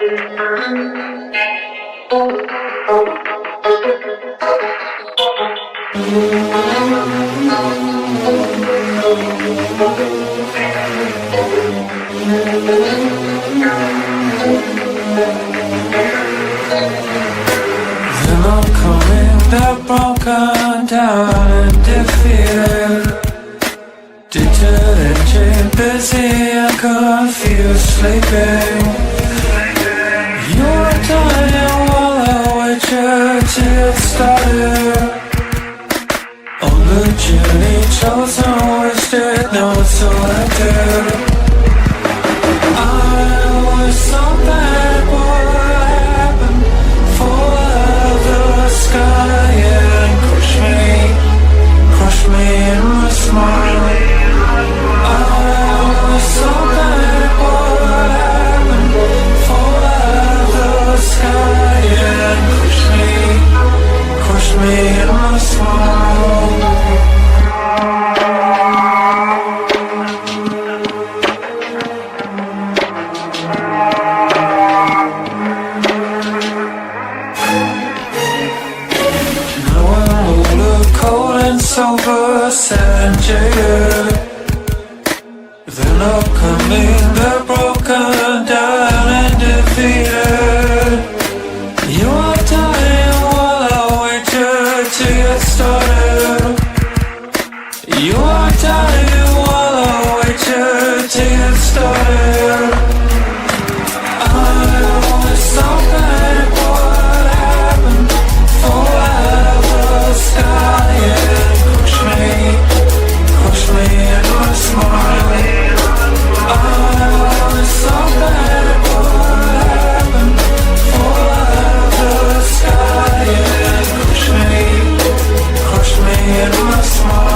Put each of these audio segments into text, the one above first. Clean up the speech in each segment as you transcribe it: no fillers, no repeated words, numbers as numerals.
They're broken down and defeated, deterred, busy and confused, sleeping. You're dying while I wait you till it started. On the journey chosen, wasted, now it's selected. I was so bad, what happened? Fall the sky and crush me in my smile. I was so bad, what happened? Fall out the sky and crush me in my smile. Sober, sad and jaded. They're not coming, they're broken down and defeated. You are dying while I wait you to get started. You are dying while I wait you to get started. I was so bad, what happened? Fall out of the sky, yeah. Crush me in my smile. I was so bad, what happened? Fall out of the sky and crush me in my smile.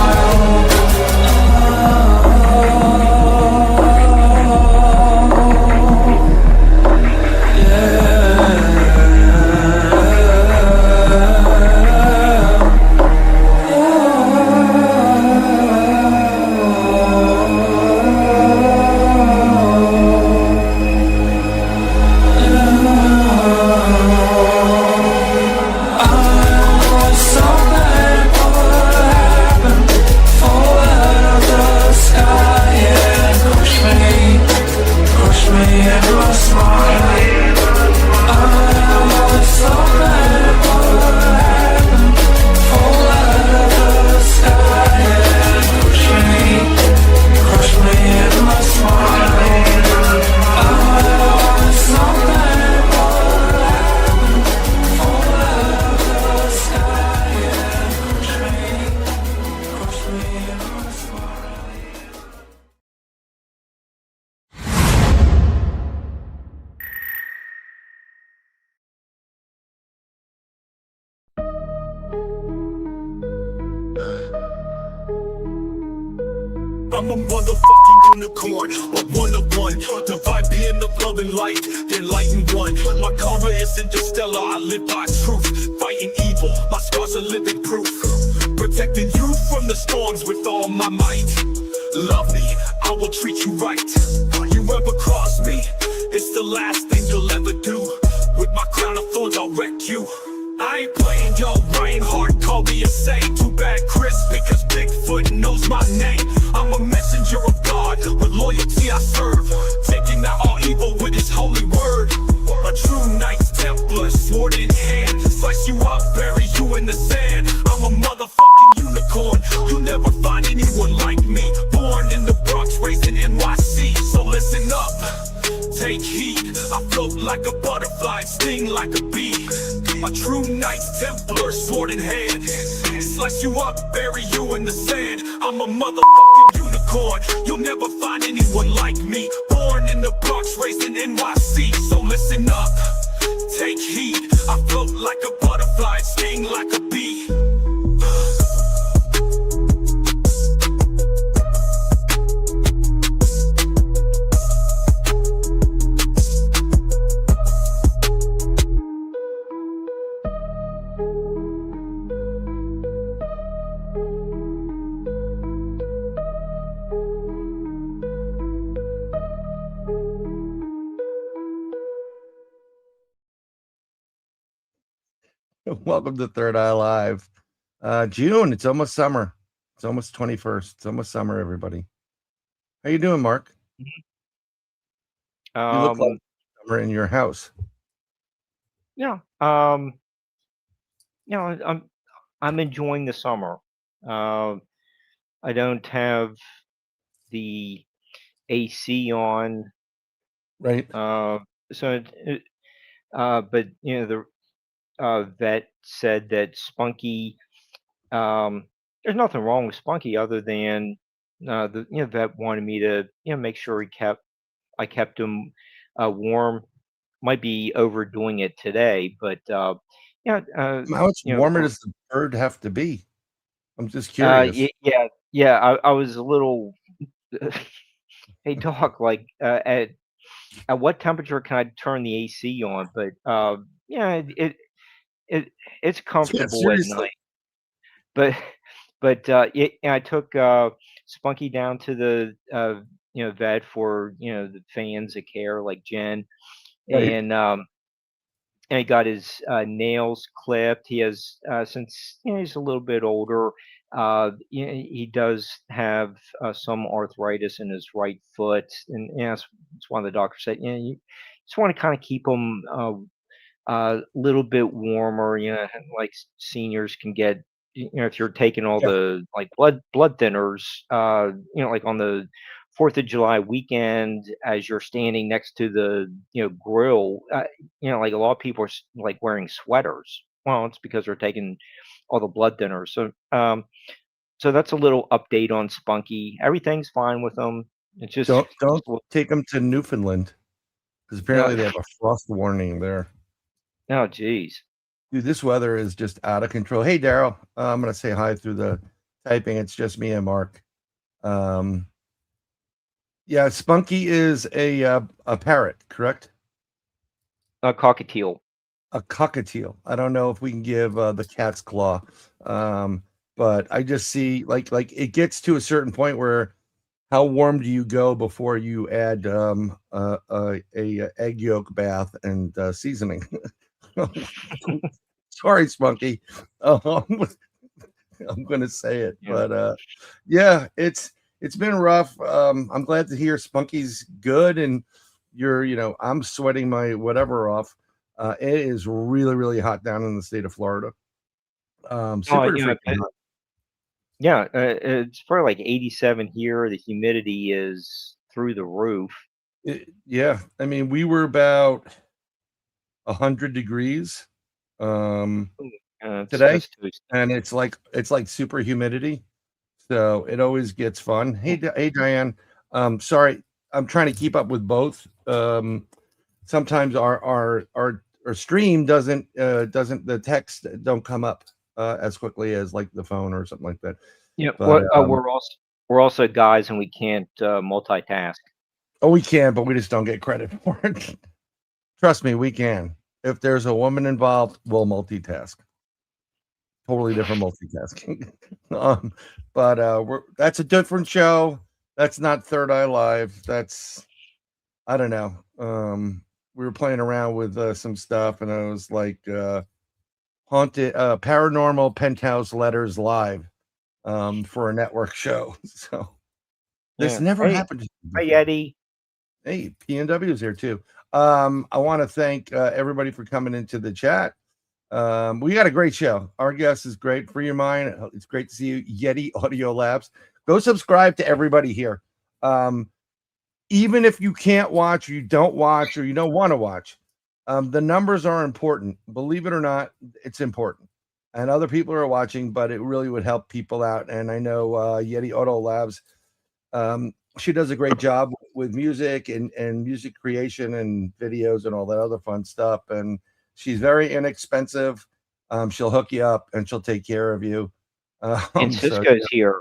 I'm a motherfucking unicorn, a one-of-one. The vibe being the love and light, then light and run. My karma isn't just stellar, I live by truth. Fighting evil, my scars are living proof. Protecting you from the storms with all my might. Love me, I will treat you right. You ever cross me, it's the last thing you'll ever do. With my crown of thorns, I'll wreck you. I ain't playing, yo, Ryan Hart, call me a saint. Too bad, Chris, because Bigfoot knows my name. I'm a messenger of God, with loyalty I serve, taking out all evil with his holy word. A true Knights Templar, sword in hand, slice you up, bury you in the sand. I'm a motherfucking unicorn, you'll never find anyone like me. Born in the Bronx, raised in NYC, so listen up, take heed. I float like a butterfly, sting like a bee. A true Knights Templar, sword in hand, slice you up, bury you in the sand. I'm a motherfucking unicorn, you'll never find anyone like me. Born in the Bronx, raised in NYC, so listen up, take heed. I float like a butterfly, sting like a bee. Welcome to Third Eye Live. June, it's almost summer. It's almost 21st. It's almost summer, everybody. How you doing, Mark? You look like summer in your house. Yeah. I'm enjoying the summer. I don't have the AC on. Right. But the vet said that Spunky. There's nothing wrong with Spunky other than the vet wanted me to make sure I kept him warm. Might be overdoing it today, but How much warmer does the bird have to be? I'm just curious. I was a little. Hey, doc, like at what temperature can I turn the AC on? But it's comfortable at night. But I took Spunky down to the vet for the fans that care, like Jen, Right. and he got his nails clipped. He has since he's a little bit older. He does have some arthritis in his right foot, and that's one of the doctors said. You just want to kind of keep him a little bit warmer. Like seniors can get. If you're taking all the like blood thinners, like on the 4th of July weekend, as you're standing next to the grill, like a lot of people are like wearing sweaters. Well, it's because they're taking all the blood thinners. So that's a little update on Spunky. Everything's fine with him. It's just don't take him to Newfoundland because apparently they have a frost warning there. Oh, geez. Dude, this weather is just out of control. Hey, Daryl, I'm gonna say hi through the typing. It's just me and Mark. Yeah, Spunky is a parrot, correct? A cockatiel. A cockatiel. I don't know if we can give the cat's claw, but I just see like it gets to a certain point where how warm do you go before you add a egg yolk bath and seasoning? Sorry, Spunky. I'm gonna say it, but yeah, it's been rough. I'm glad to hear Spunky's good, and I'm sweating my whatever off. It is really, really hot down in the state of Florida. Super freaking hot. Yeah, it's probably like 87 here. The humidity is through the roof. Yeah, I mean, we were about 100 degrees today, and it's like super humidity, so it always gets fun. Hey Diane, sorry, I'm trying to keep up with both. Sometimes our stream doesn't the text don't come up as quickly as like the phone or something like that. Yeah, but we're also guys, and we can't multitask. Oh, we can, but we just don't get credit for it. Trust me, we can. If there's a woman involved, we'll multitask. Totally different multitasking. But that's a different show. That's not Third Eye Live. That's, I don't know. We were playing around with some stuff, and I was like, haunted, paranormal penthouse letters live for a network show. So this never happened. Hey, Eddie. Hey, PNW is here too. I want to thank everybody for coming into the chat. We got a great show. Our guest is great. Free your mind. It's great to see you. Yeti Audio Labs. Go subscribe to everybody here. Even if you can't watch, or you don't watch, or you don't want to watch, the numbers are important. Believe it or not, it's important. And other people are watching, but it really would help people out. And I know Yeti Audio Labs, she does a great job with music and music creation and videos and all that other fun stuff. And she's very inexpensive. She'll hook you up and she'll take care of you. And Cisco's here.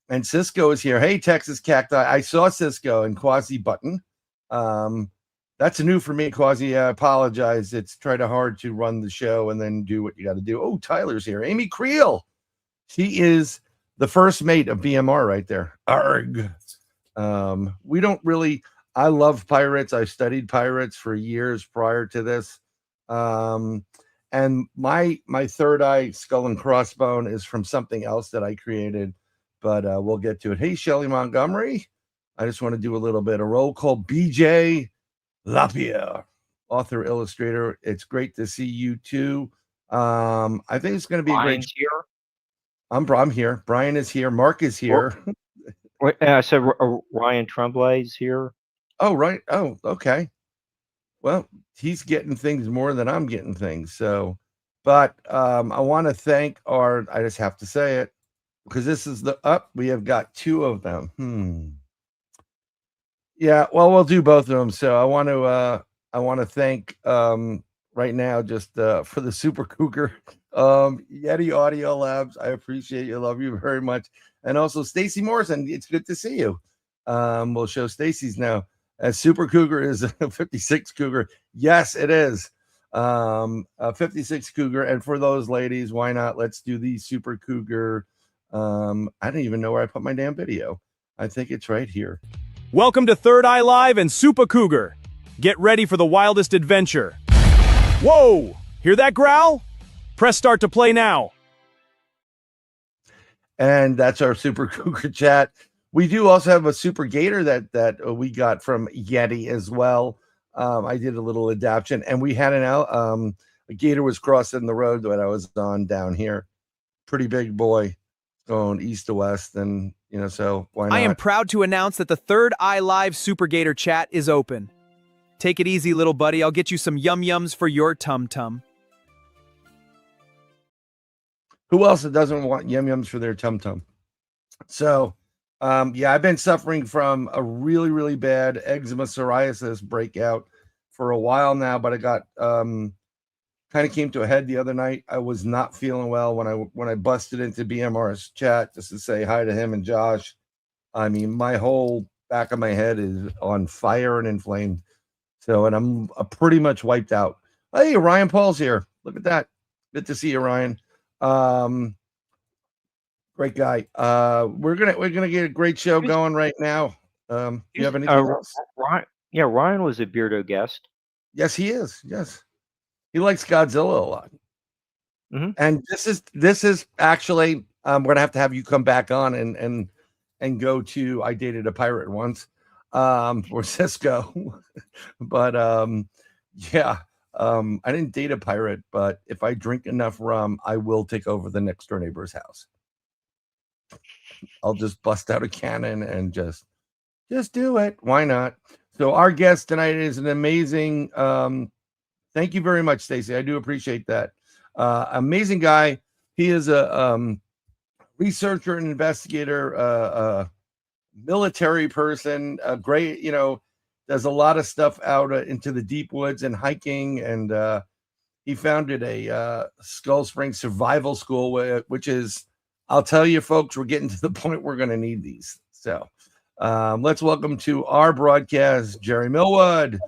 And Cisco is here. Hey, Texas Cacti. I saw Cisco and Quasi Button. That's new for me, Quasi. I apologize. It's trying hard to run the show and then do what you got to do. Oh, Tyler's here. Amy Creel. She is the first mate of BMR right there. Arg. We don't really, I love pirates. I studied pirates for years prior to this. And And my third eye skull and crossbone is from something else that I created, but we'll get to it. Hey, Shelley Montgomery. I just want to do a little bit of roll call. BJ Lapierre, author, illustrator. It's great to see you too. I think it's going to be Brian's a great. here. I'm here. Brian is here. Mark is here. So Ryan Tremblay's here. Oh, right. Oh, okay. Well, he's getting things more than I'm getting things. So, but I want to thank I just have to say it because this is we have got two of them. Yeah, well, we'll do both of them. So I want to thank right now just for the Super Cougar Yeti Audio Labs. I appreciate you, love you very much, and also Stacy Morrison. It's good to see you. We'll show Stacy's now. As Super Cougar is a 56 Cougar. Yes, it is a 56 Cougar. And for those ladies, why not? Let's do the Super Cougar. I don't even know where I put my damn video. I think it's right here. Welcome to Third Eye Live and Super Cougar. Get ready for the wildest adventure. Whoa! Hear that growl? Press start to play now. And that's our Super Cougar chat. We do also have a Super Gator that we got from Yeti as well. I did a little adaptation, and we had a gator was crossing the road that I was on down here. Pretty big boy, going east to west, and so why not? I am proud to announce that the Third Eye Live Super Gator chat is open. Take it easy, little buddy. I'll get you some yum-yums for your tum-tum. Who else doesn't want yum-yums for their tum-tum? So, yeah, I've been suffering from a really, really bad eczema psoriasis breakout for a while now, but I got kind of came to a head the other night. I was not feeling well when I busted into BMR's chat just to say hi to him and Josh. I mean, my whole back of my head is on fire and inflamed. So, and I'm pretty much wiped out. Hey, Ryan Paul's here. Look at that. Good to see you, Ryan. Great guy. We're gonna get a great show going right now. You have anything else? Ryan was a Beardo guest. Yes, he is. Yes, he likes Godzilla a lot. Mm-hmm. And this is actually we're gonna have to have you come back on and go to I Dated a Pirate Once for Cisco. But yeah. I didn't date a pirate, but if I drink enough rum, I will take over the next door neighbor's house. I'll just bust out a cannon and just do it. Why not? So our guest tonight is an amazing. Thank you very much, Stacy. I do appreciate that. Amazing guy. He is a researcher and investigator, military person. Great, does a lot of stuff out into the deep woods and hiking, and he founded a Skull Springs survival school, which is, I'll tell you, folks, we're getting to the point we're going to need these. So let's welcome to our broadcast Jerry Millwood,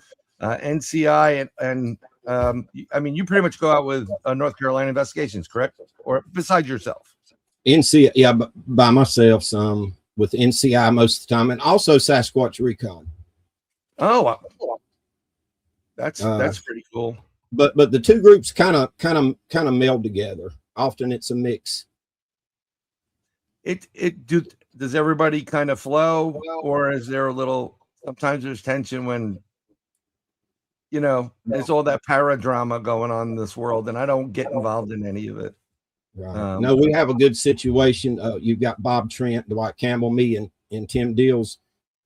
NCI, and I mean, you pretty much go out with North Carolina Investigations, correct? Or besides yourself? NCI, yeah, by myself, some with NCI most of the time, and also Sasquatch Recon. Oh, that's pretty cool. But the two groups kind of meld together. Often it's a mix. Does everybody kind of flow, or is there a little? Sometimes there's tension when there's all that paradrama going on in this world, and I don't get involved in any of it. Right. No, we have a good situation. You've got Bob Trent, Dwight Campbell, me, and Tim Deals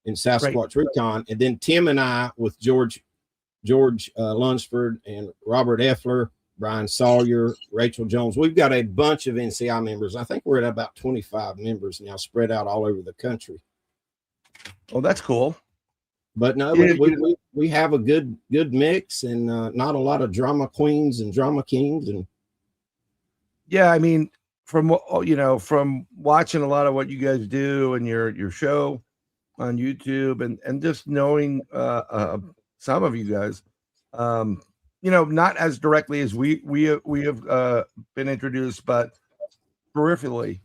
in Sasquatch Recon, and then Tim and I with George Lunsford and Robert Effler, Brian Sawyer, Rachel Jones. We've got a bunch of NCI members. I think we're at about 25 members now, spread out all over the country. Oh, that's cool. But no, we have a good mix, and not a lot of drama queens and drama kings. And yeah, I mean, from watching a lot of what you guys do and your show on YouTube, and just knowing some of you guys, not as directly as we have been introduced, but peripherally,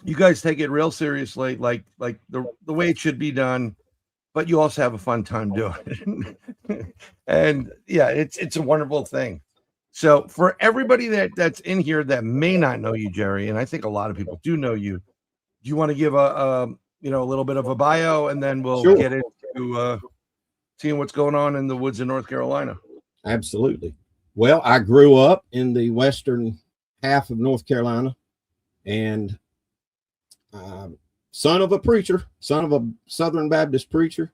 you guys take it real seriously, like the way it should be done, but you also have a fun time doing it. And yeah, it's a wonderful thing. So for everybody that's in here that may not know you, Jerry, and I think a lot of people do know you, do you want to give a a little bit of a bio, and then we'll Sure. get into seeing what's going on in the woods in North Carolina? Absolutely. Well, I grew up in the western half of North Carolina, and son of a preacher, son of a Southern Baptist preacher.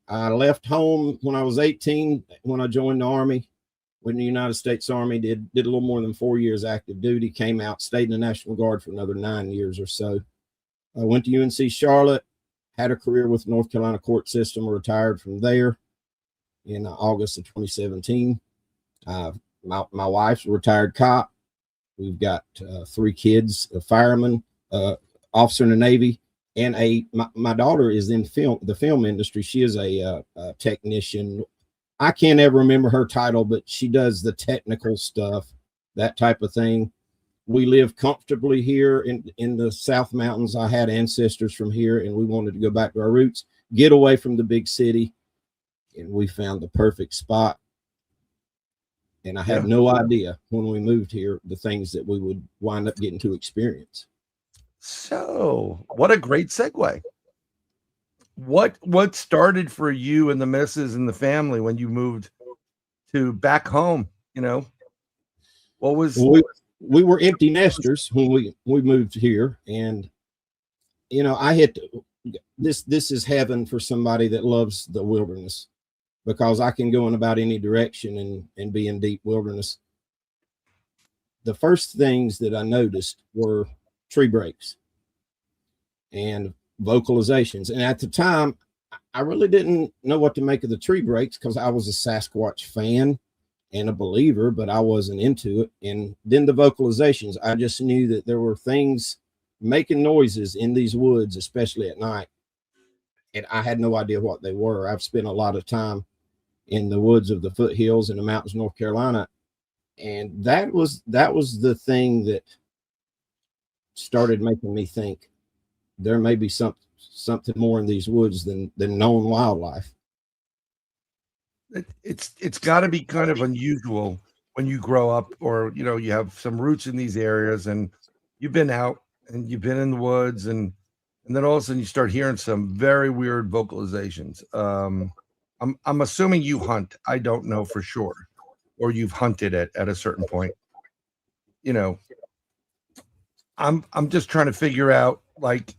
I left home when I was 18 when I joined the Army. When the United States Army did a little more than 4 years active duty, came out, stayed in the National Guard for another 9 years or so. I went to UNC Charlotte, had a career with North Carolina court system, retired from there in August of 2017. My wife's a retired cop. We've got 3 kids, a fireman, officer in the Navy, and my daughter is in the film industry. She is a technician. I can't ever remember her title, but she does the technical stuff, that type of thing. We live comfortably here in the South Mountains. I had ancestors from here, and we wanted to go back to our roots, get away from the big city, and we found the perfect spot. And I had no idea when we moved here the things that we would wind up getting to experience. So what a great segue. What started for you and the missus and the family when you moved to back home? What was we were empty nesters when we moved here, and I hit this is heaven for somebody that loves the wilderness, because I can go in about any direction and be in deep wilderness. The first things that I noticed were tree breaks and vocalizations. And at the time, I really didn't know what to make of the tree breaks, because I was a Sasquatch fan and a believer, but I wasn't into it. And then the vocalizations, I just knew that there were things making noises in these woods, especially at night. And I had no idea what they were. I've spent a lot of time in the woods of the foothills in the mountains of North Carolina. And that was the thing that started making me think there may be something more in these woods than known wildlife. It's got to be kind of unusual when you grow up, or you have some roots in these areas, and you've been out and you've been in the woods, and then all of a sudden you start hearing some very weird vocalizations. I'm assuming you hunt. I don't know for sure, or you've hunted it at a certain point. I'm just trying to figure out, like,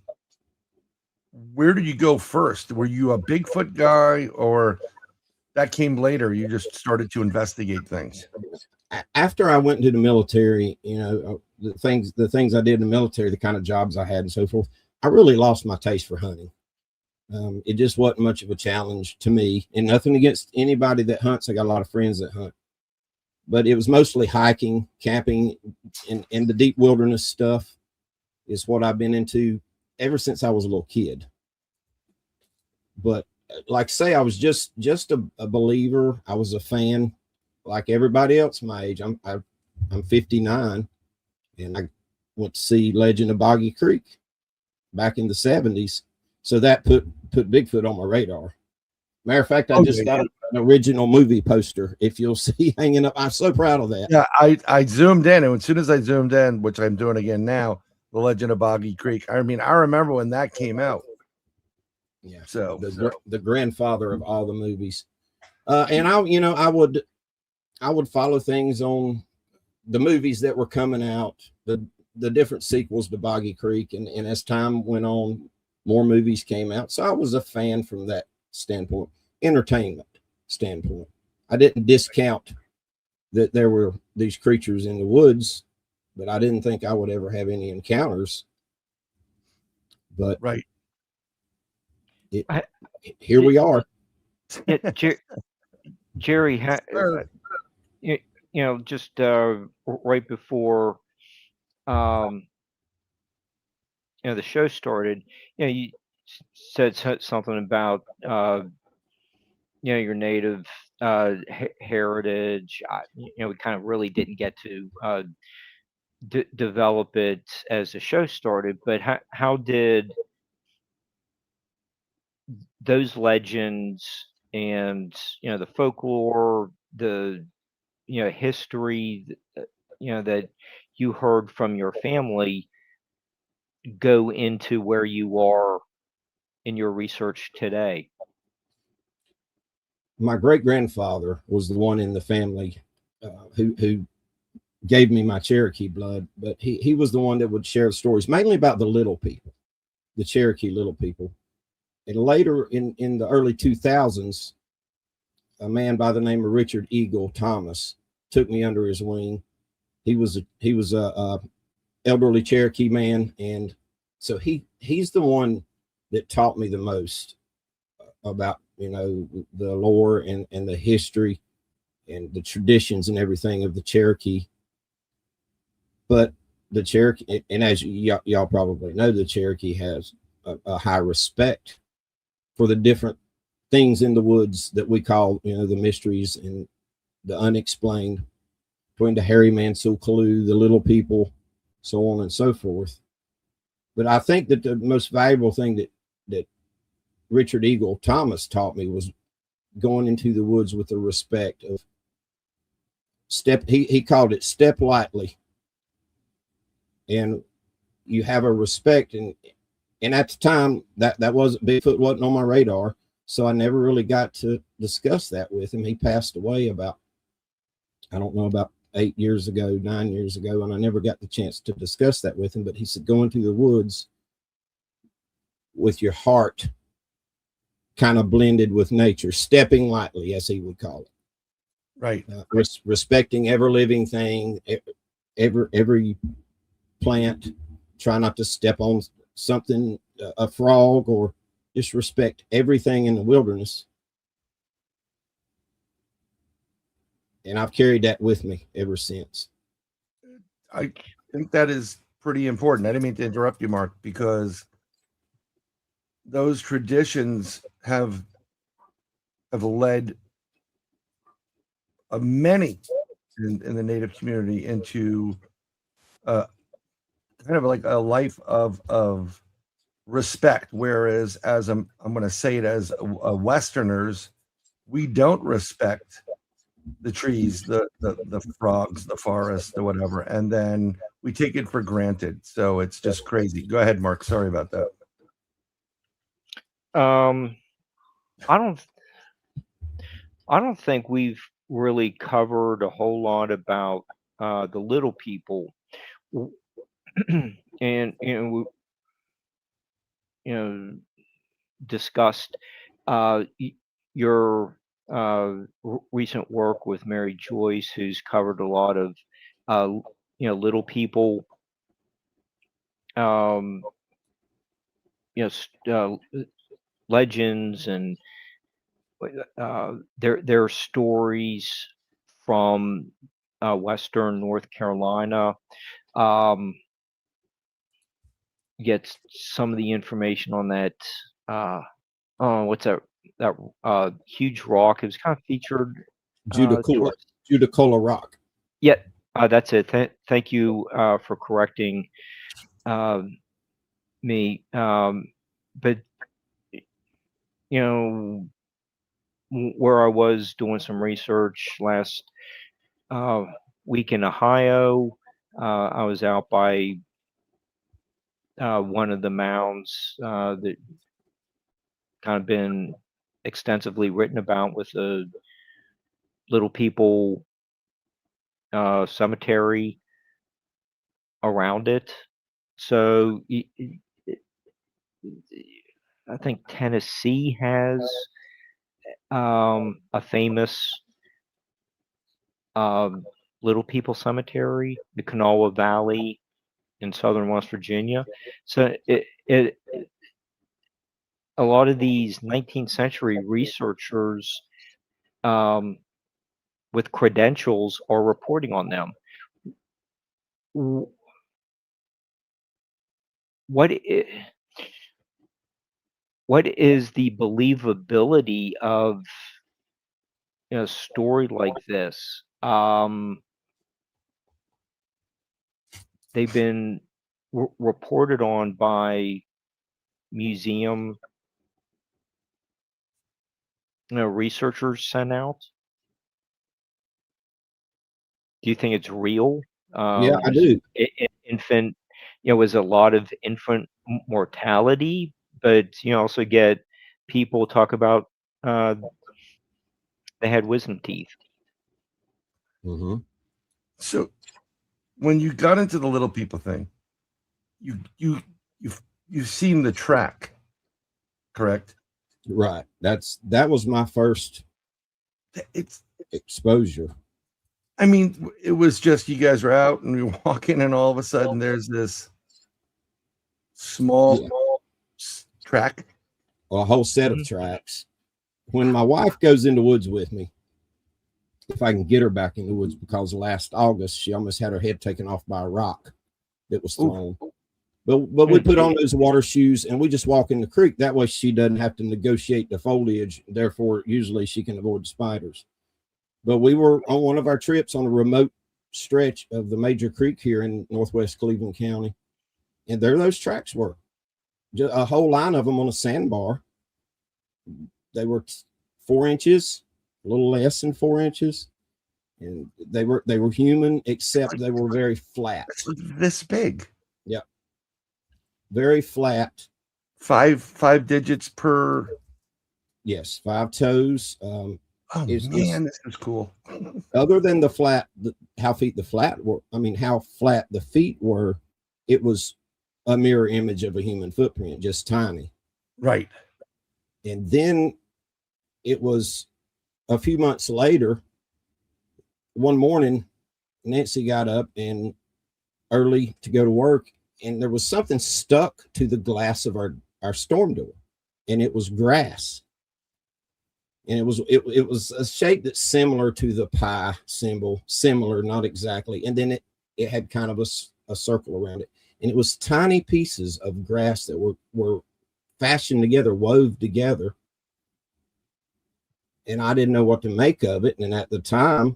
where did you go first? Were you a Bigfoot guy, or that came later? You just started to investigate things. After I went into the military, the things I did in the military, the kind of jobs I had and so forth, I really lost my taste for hunting. It just wasn't much of a challenge to me, and nothing against anybody that hunts. I got a lot of friends that hunt, but it was mostly hiking, camping, and the deep wilderness stuff is what I've been into ever since I was a little kid. But like I say, I was just a believer. I was a fan, like everybody else my age. I'm 59, and I went to see Legend of Boggy Creek back in the 70s. So that put Bigfoot on my radar. Matter of fact, I just got an original movie poster, if you'll see, hanging up. I'm so proud of that. Yeah, I zoomed in, and as soon as I zoomed in, which I'm doing again now, The Legend of Boggy Creek. I mean, I remember when that came out. Yeah. So the grandfather of all the movies. And I would follow things on the movies that were coming out, the different sequels to Boggy Creek, and as time went on, more movies came out. So I was a fan from that standpoint, entertainment standpoint. I didn't discount that there were these creatures in the woods, but I didn't think I would ever have any encounters. But right. Here we are. Jerry, just right before the show started, you said something about your native heritage. We kind of really didn't get to develop it as the show started, but how did those legends and the folklore, the history, that you heard from your family go into where you are in your research today? My great grandfather was the one in the family who gave me my Cherokee blood, but he was the one that would share stories mainly about the little people, the Cherokee little people. And later in the early 2000s, a man by the name of Richard Eagle Thomas took me under his wing. He was a elderly Cherokee man, and so he's the one that taught me the most about the lore and the history and the traditions and everything of the Cherokee. But the Cherokee, and as y'all probably know, the Cherokee has a high respect for the different things in the woods that we call the mysteries and the unexplained, between the hairy man, Sulkaloo, the little people, so on and so forth. But I think that the most valuable thing that Richard Eagle Thomas taught me was going into the woods with the respect of he called it step lightly. And you have a respect, and at the time that wasn't Bigfoot wasn't on my radar, so I never really got to discuss that with him. He passed away about 8 years ago, 9 years ago, and I never got the chance to discuss that with him. But he said, go into the woods with your heart kind of blended with nature, stepping lightly, as he would call it. Right. Respecting every living thing, every plant. Try not to step on something, a frog, or just respect everything in the wilderness. And I've carried that with me ever since. I think that is pretty important. I didn't mean to interrupt you, Mark, because those traditions have led many in the Native community into kind of like a life of respect. Whereas, as I'm going to say it, as Westerners, we don't respect the trees, the frogs, the forest, or whatever, and then we take it for granted. So it's just crazy. Go ahead, Mark. Sorry about that. I don't think we've really covered a whole lot about the little people, and discussed your recent work with Mary Joyce, who's covered a lot of little people, legends, and their stories from Western North Carolina. Get some of the information on that. What's that huge rock? It was kind of featured. Judacola Rock. Yeah, that's it. Thank you for correcting me. But where I was doing some research last week in Ohio, I was out by one of the mounds that kind of been extensively written about, with the little people cemetery around it. So I think Tennessee has a famous little people cemetery, the Kanawha Valley in southern West Virginia. So a lot of these 19th century researchers with credentials are reporting on them. What is the believability of a story like this? They've been reported on by museum researchers sent out? Do you think it's real? Yeah, I do. Infant, was a lot of infant mortality, but you also get people talk about they had wisdom teeth. Mm-hmm. So when you got into the little people thing, you've seen the track, correct? Right. That was my first exposure. I mean, it was just you guys were out and you're walking, and all of a sudden there's this small track. Well, a whole set of tracks. When my wife goes in the woods with me, if I can get her back in the woods, because last August she almost had her head taken off by a rock that was thrown. But we put on those water shoes and we just walk in the creek. That way she doesn't have to negotiate the foliage. Therefore, usually she can avoid spiders. But we were on one of our trips on a remote stretch of the major creek here in northwest Cleveland County. And there those tracks were. Just a whole line of them on a sandbar. They were 4 inches, a little less than 4 inches. And they were human, except they were very flat. This big. Yep. Very flat. Five digits per. Yes, 5 toes. Oh man, this is cool. Other than the flat, how flat the feet were, it was a mirror image of a human footprint, just tiny. Right. And then it was a few months later, one morning, Nancy got up and early to go to work, and there was something stuck to the glass of our storm door, and it was grass. And it was a shape that's similar to the pi symbol, similar, not exactly. And then it had kind of a circle around it. And it was tiny pieces of grass that were fashioned together, wove together. And I didn't know what to make of it. And at the time,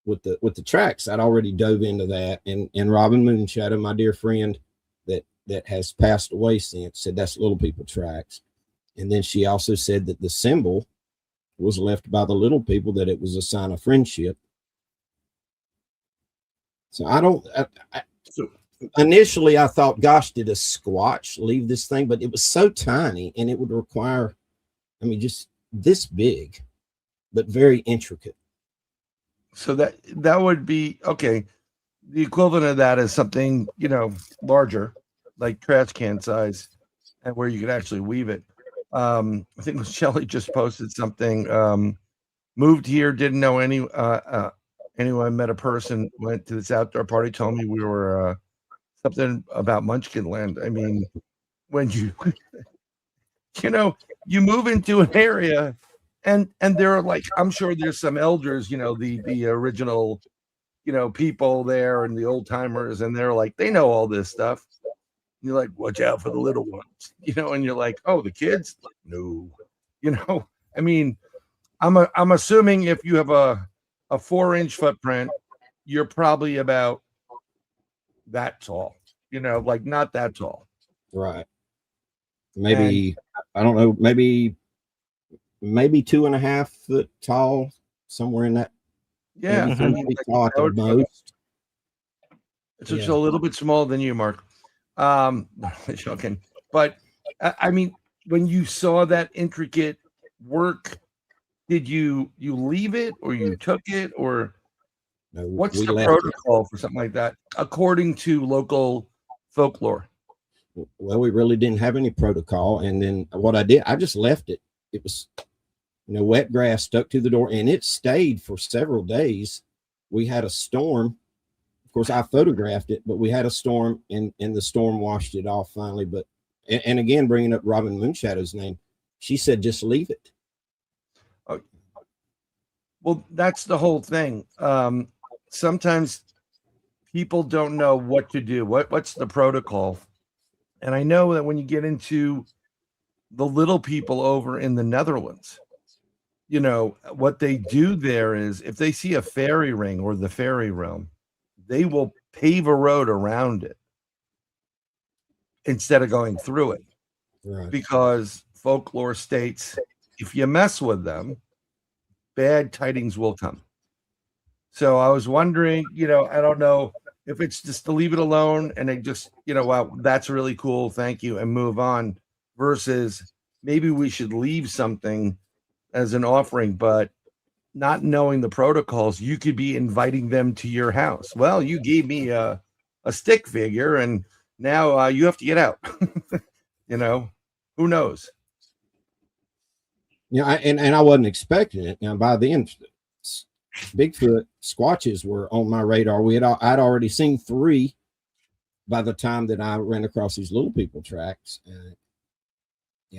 with the tracks, I'd already dove into that. And Robin Moonshadow, my dear friend that has passed away since, said that's Little People tracks. And then she also said that the symbol was left by the little people, that it was a sign of friendship. So initially I thought, gosh, did a squatch leave this thing? But it was so tiny, and it would require, just this big, but very intricate. So that would be, okay. The equivalent of that is something, larger, like trash can size, and where you could actually weave it. I think Shelly just posted something. Moved here, didn't know anyone, met a person, went to this outdoor party, told me we were something about Munchkin Land. I mean, when you you move into an area and there are, like, I'm sure there's some elders, the original people there and the old timers, and they're like, they know all this stuff. You're like, watch out for the little ones, and you're like, oh, the kids? No, I mean, I'm assuming if you have a 4-inch footprint, you're probably about that tall, like not that tall. Right. Maybe, I don't know, maybe 2.5 foot tall, somewhere in that. Yeah. I mean, at the most. It's just a little bit smaller than you, Mark. Joking. But I mean, when you saw that intricate work, did you leave it, or you took it, or what's the protocol for something like that according to local folklore? Well, we really didn't have any protocol. And then what I did, I just left it. It was, wet grass stuck to the door, and it stayed for several days. We had a storm. Of course, I photographed it, but we had a storm, and the storm washed it off finally. But, and again, bringing up Robin Moonshadow's name, she said, just leave it. Well, that's the whole thing. Sometimes people don't know what to do. What's the protocol? And I know that when you get into the little people over in the Netherlands, what they do there is, if they see a fairy ring or the fairy realm, they will pave a road around it instead of going through it. Right. Because folklore states if you mess with them, bad tidings will come. So I was wondering, I don't know if it's just to leave it alone and they just, wow, that's really cool, thank you, and move on, versus maybe we should leave something as an offering, but not knowing the protocols, you could be inviting them to your house. Well, you gave me a stick figure and now you have to get out. Who knows? Yeah, and I wasn't expecting it. Now, by then, Bigfoot squatches were on my radar. I'd already seen 3 by the time that I ran across these Little People tracks, and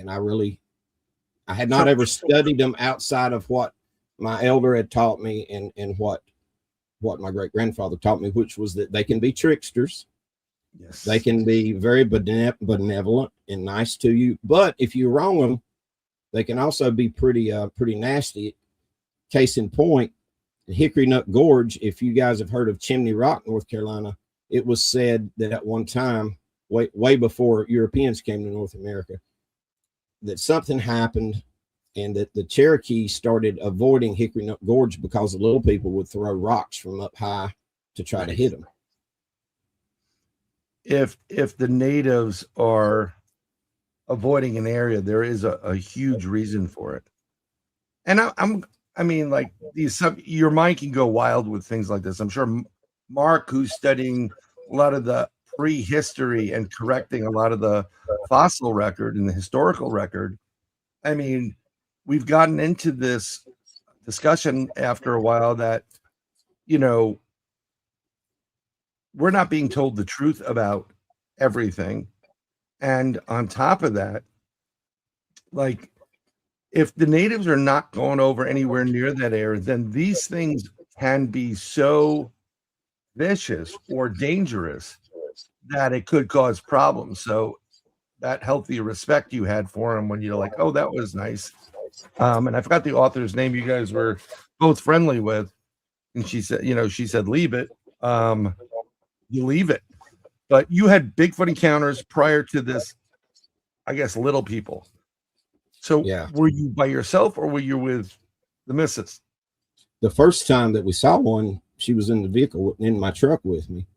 I had not ever studied them outside of what my elder had taught me and what my great grandfather taught me, which was that they can be tricksters. Yes, they can be very benevolent and nice to you, but if you wrong them, they can also be pretty nasty. Case in point, Hickory Nut Gorge. If you guys have heard of Chimney Rock, North Carolina, it was said that at one time, way before Europeans came to North America, that something happened and that the Cherokee started avoiding Hickory Nut Gorge because the Little People would throw rocks from up high to try to hit them. If the natives are avoiding an area, there is a huge reason for it. And your mind can go wild with things like this. I'm sure Mark, who's studying a lot of the prehistory and correcting a lot of the fossil record and the historical record, we've gotten into this discussion after a while that, we're not being told the truth about everything. And on top of that, if the natives are not going over anywhere near that area, then these things can be so vicious or dangerous that it could cause problems. So that healthy respect you had for him when you're like, oh, that was nice. And I forgot the author's name you guys were both friendly with. And she said, leave it. You leave it. But you had Bigfoot encounters prior to this, I guess, Little People. So yeah. Were you by yourself or were you with the missus? The first time that we saw one, she was in the vehicle in my truck with me.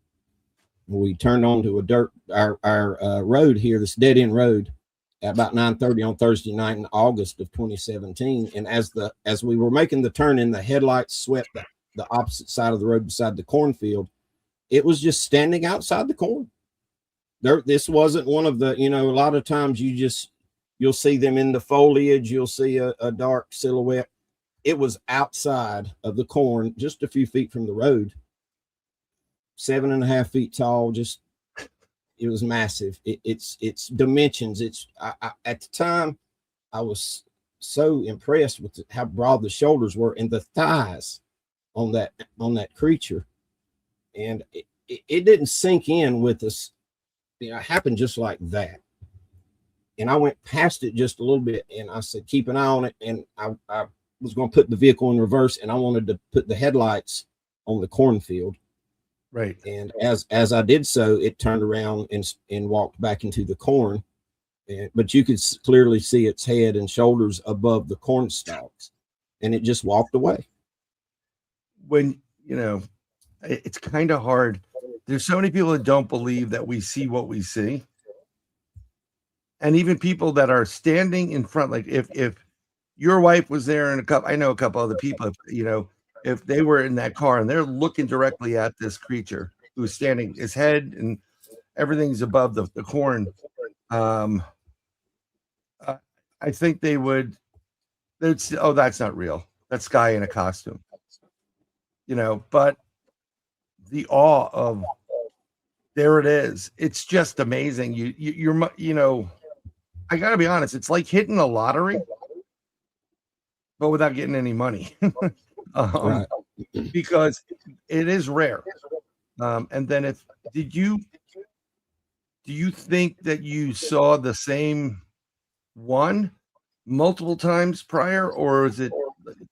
We turned onto our road here, this dead end road, at about 9:30 on Thursday night in August of 2017. And as we were making the turn in, the headlights swept the opposite side of the road beside the cornfield. It was just standing outside the corn. This wasn't one of the, a lot of times you'll see them in the foliage. You'll see a dark silhouette. It was outside of the corn, just a few feet from the road, 7.5 feet tall. It was massive. It's dimensions. At the time, I was so impressed with how broad the shoulders were and the thighs on that creature. And it didn't sink in with us. It happened just like that. And I went past it just a little bit and I said, keep an eye on it. And I was going to put the vehicle in reverse and I wanted to put the headlights on the cornfield. Right. And as I did so, it turned around and walked back into the corn. But you could clearly see its head and shoulders above the corn stalks. And it just walked away. When, it's kind of hard. There's so many people that don't believe that we see what we see. And even people that are standing in front, like if your wife was there and I know a couple other people, if they were in that car and they're looking directly at this creature who's standing, his head and everything's above the corn. I think they'd say, oh, that's not real. That's guy in a costume, but the awe of there it is. It's just amazing. You're I gotta be honest. It's like hitting the lottery, but without getting any money, right. Because it is rare. And then do you think that you saw the same one multiple times prior, or is it,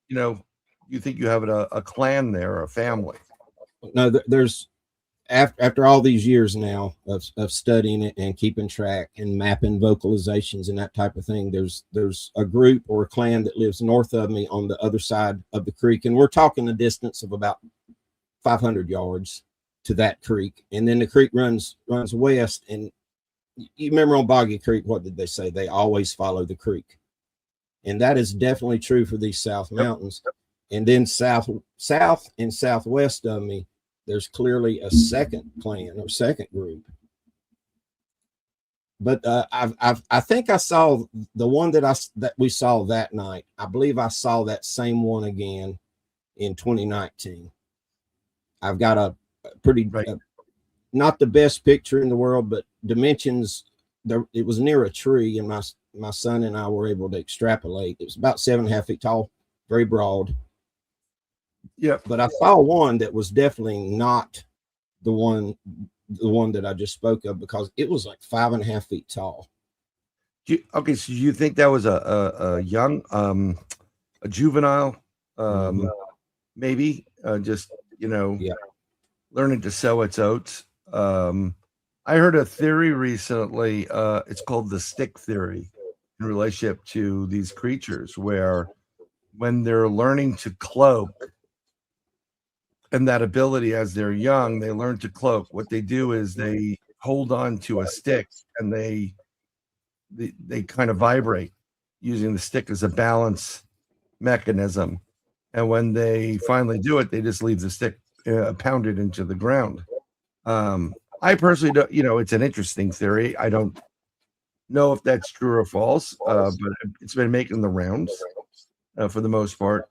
you think you have a clan there, or a family? No, there's after all these years now of studying it and keeping track and mapping vocalizations and that type of thing, there's a group or a clan that lives north of me on the other side of the creek, and we're talking a distance of about 500 yards to that creek, and then the creek runs west. And you remember on Boggy Creek, what did they say? They always follow the creek, and that is definitely true for these South Mountains. And then south and southwest of me, there's clearly a second clan or second group. But I think I saw the one that we saw that night. I believe I saw that same one again in 2019. I've got a pretty not the best picture in the world, but dimensions. It was near a tree, and my son and I were able to extrapolate. It was about 7.5 feet tall, very broad. Yeah, but I saw one that was definitely not the one that I just spoke of, because it was like 5.5 feet tall. Okay, so you think that was a young, a juvenile, maybe just learning to sow its oats. I heard a theory recently. It's called the stick theory in relationship to these creatures, where when they're learning to cloak, and that ability as they're young, they learn to cloak. What they do is they hold on to a stick, and they kind of vibrate using the stick as a balance mechanism. And when they finally do it, they just leave the stick pounded into the ground. I personally don't, it's an interesting theory. I don't know if that's true or false, but it's been making the rounds for the most part.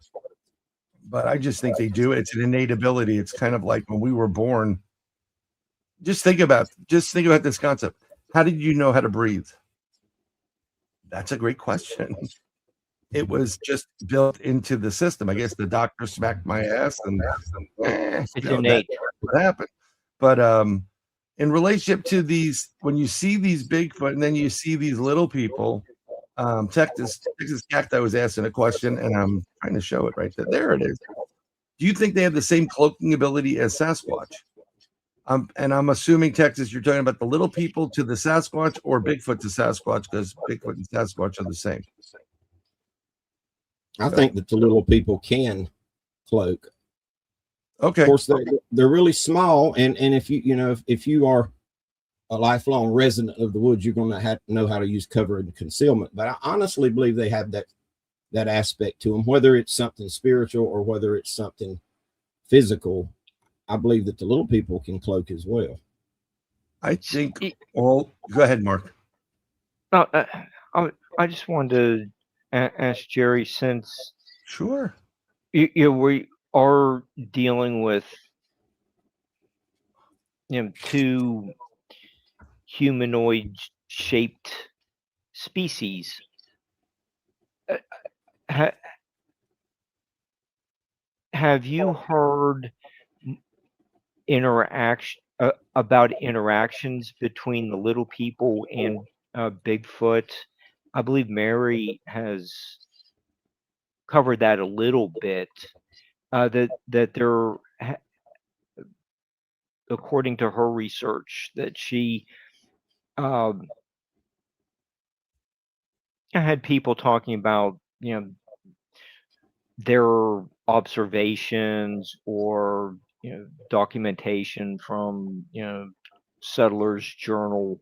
But I just think they do. It's an innate ability. It's kind of like when we were born. Just think about this concept. How did you know how to breathe? That's a great question. It was just built into the system. I guess the doctor smacked my ass, and it's innate. What happened? But in relationship to these, when you see these Bigfoot and then you see these little people, Texas Cacti was asking a question, and I'm trying to show it right there. There it is. Do you think they have the same cloaking ability as Sasquatch? And I'm assuming, Texas, you're talking about the little people to the Sasquatch, or Bigfoot to Sasquatch, because Bigfoot and Sasquatch are the same. I think that the little people can cloak. Okay. Of course, they're really small, and if you are a lifelong resident of the woods, you're going to have to know how to use cover and concealment. But I honestly believe they have that aspect to them, whether it's something spiritual or whether it's something physical. I believe that the little people can cloak as well. I think. Well, go ahead, Mark. No, I just wanted to ask Jerry, since sure, we are dealing with two humanoid shaped species. Have you heard about interactions between the little people and Bigfoot? I believe Mary has covered that a little bit. That there, according to her research, that she had people talking about their observations or documentation from settlers' journal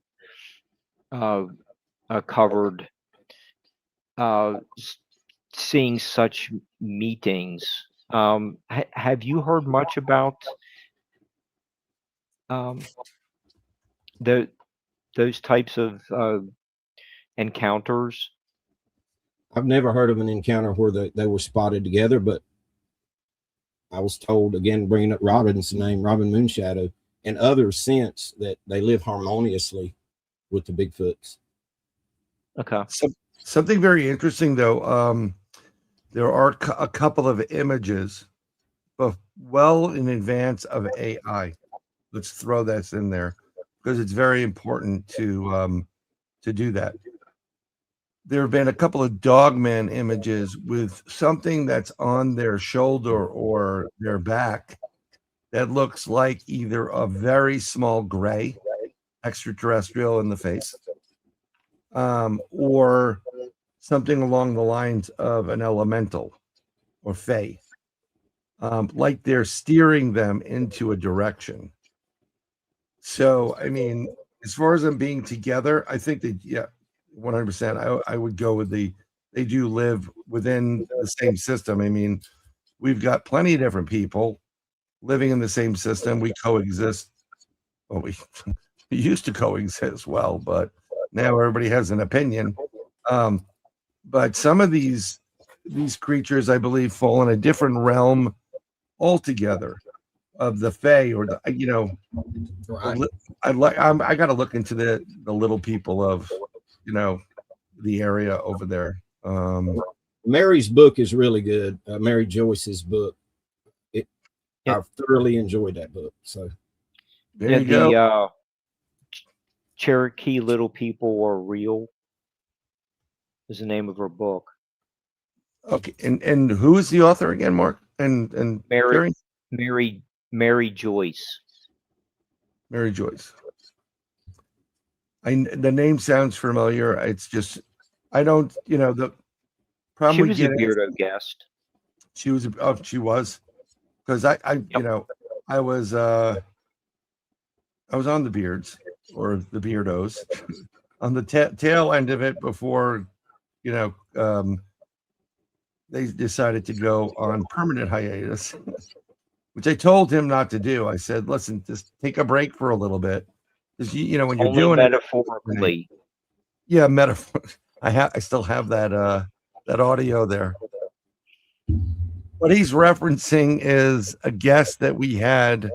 covered seeing such meetings. Have you heard much about those types of encounters? I've never heard of an encounter where they were spotted together, but I was told, again, bringing up Robin's name, Robin Moonshadow, and others since, that they live harmoniously with the Bigfoots. Okay. Something very interesting, though. There are a couple of images, but well in advance of AI. Let's throw this in there because it's very important to do that. There have been a couple of dogman images with something that's on their shoulder or their back that looks like either a very small gray extraterrestrial in the face, or something along the lines of an elemental or fae, like they're steering them into a direction. So, I mean, as far as them being together, I think that, yeah, 100%. I would go with they do live within the same system. I mean, we've got plenty of different people living in the same system. We coexist. Well, we used to coexist well, but now everybody has an opinion. But some of these creatures, I believe, fall in a different realm altogether of the fae, or the, you know, Right. I got to look into the little people of, you know, the area over there. Mary's book is really good. Mary Joyce's book. I thoroughly enjoyed that book. So there you go. Cherokee Little People Are Real is the name of her book. Okay, and who is the author again, Mark? And Mary Joyce. Mary Joyce. The name sounds familiar. It's just I don't, you know, the problem. She was a Beardo guest. She was because I you know, I was on the Beards or the Beardos on the tail end of it before, you know, they decided to go on permanent hiatus, which I told him not to do. I said, listen, just take a break for a little bit. Because, you know, when you're doing metaphorically. Yeah, metaphor. I still have that audio there. What he's referencing is a guest that we had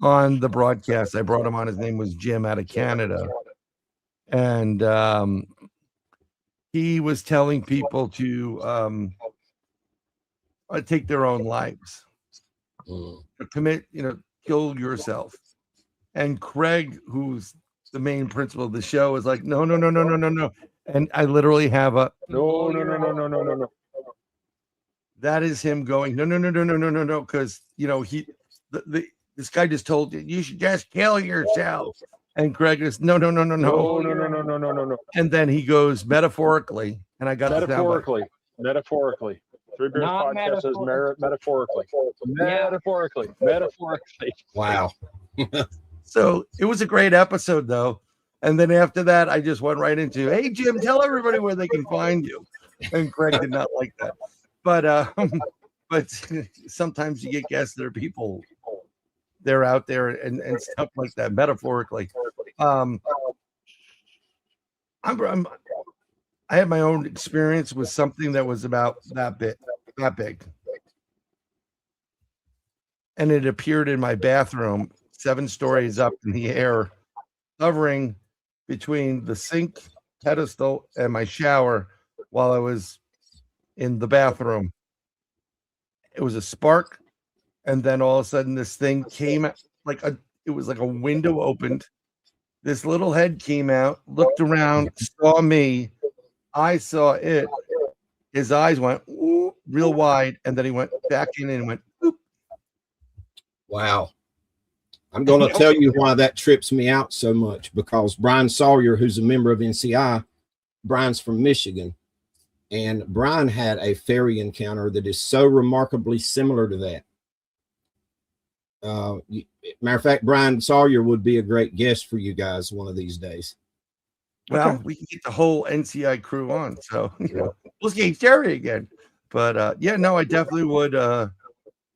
on the broadcast. I brought him on. His name was Jim out of Canada. And he was telling people to take their own lives, commit, you know, kill yourself. And Craig, who's the main principal of the show, is like, no. And I literally have a no. That is him going, no, because, you know, this guy just told you should just kill yourself. And Craig is no. And then he goes metaphorically, and I got metaphorically. 3 Beers Podcast says metaphorically. Wow. So it was a great episode, though. And then after that, I just went right into, hey, Jim, tell everybody where they can find you. And Craig did not like that. But sometimes you get guests that are people, they're out there and stuff like that, metaphorically. I had my own experience with something that was about that big. And it appeared in my bathroom, 7 stories up in the air, hovering between the sink pedestal and my shower while I was in the bathroom. It was a spark, and then all of a sudden this thing came it was like a window opened. This little head came out, looked around, saw me. I saw it. His eyes went real wide, and then he went back in and went oop. Wow. I'm going to tell you why that trips me out so much, because Brian Sawyer, who's a member of NCI, Brian's from Michigan, and Brian had a fairy encounter that is so remarkably similar to that. Matter of fact, Brian Sawyer would be a great guest for you guys one of these days. Well, we can get the whole NCI crew on, so you know, we'll get Jerry again. But yeah, no, I definitely would.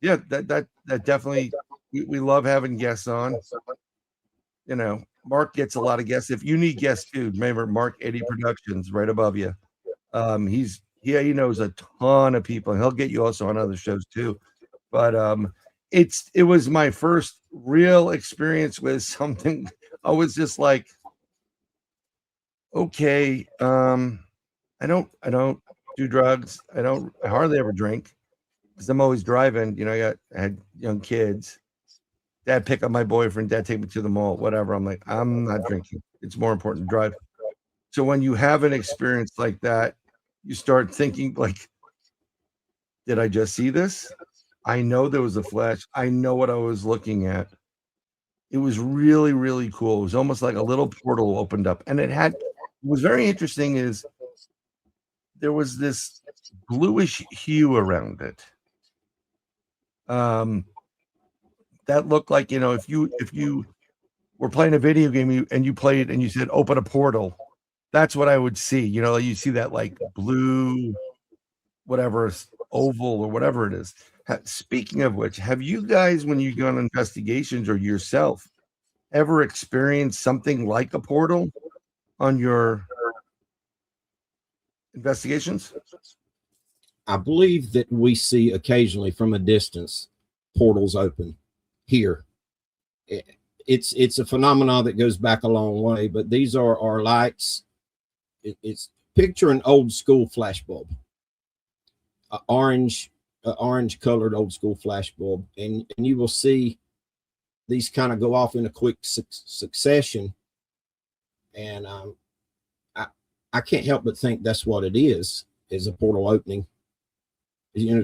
Yeah, that definitely. We love having guests on. You know, Mark gets a lot of guests. If you need guests too, remember Mark Eddy Productions right above you. He knows a ton of people, and he'll get you also on other shows too. But it was my first real experience with something. I was just like, okay, I don't do drugs. I hardly ever drink because I'm always driving. You know, I had young kids. Dad pick up my boyfriend, dad take me to the mall, whatever. I'm like, I'm not drinking. It's more important to drive. So when you have an experience like that, you start thinking like, did I just see this? I know there was a flash. I know what I was looking at. It was really, really cool. It was almost like a little portal opened up, and what was very interesting is there was this bluish hue around it. That looked like, if you were playing a video game and you played and you said open a portal, that's what I would see. You see that like blue, whatever, oval or whatever it is. Speaking of which, have you guys, when you go on investigations or yourself, ever experienced something like a portal on your investigations? I believe that we see occasionally from a distance portals open here. It's a phenomenon that goes back a long way, but these are our lights. It's picture an old school flash bulb, orange colored old school flash bulb, and you will see these kind of go off in a quick succession, and I can't help but think that's what it is a portal opening.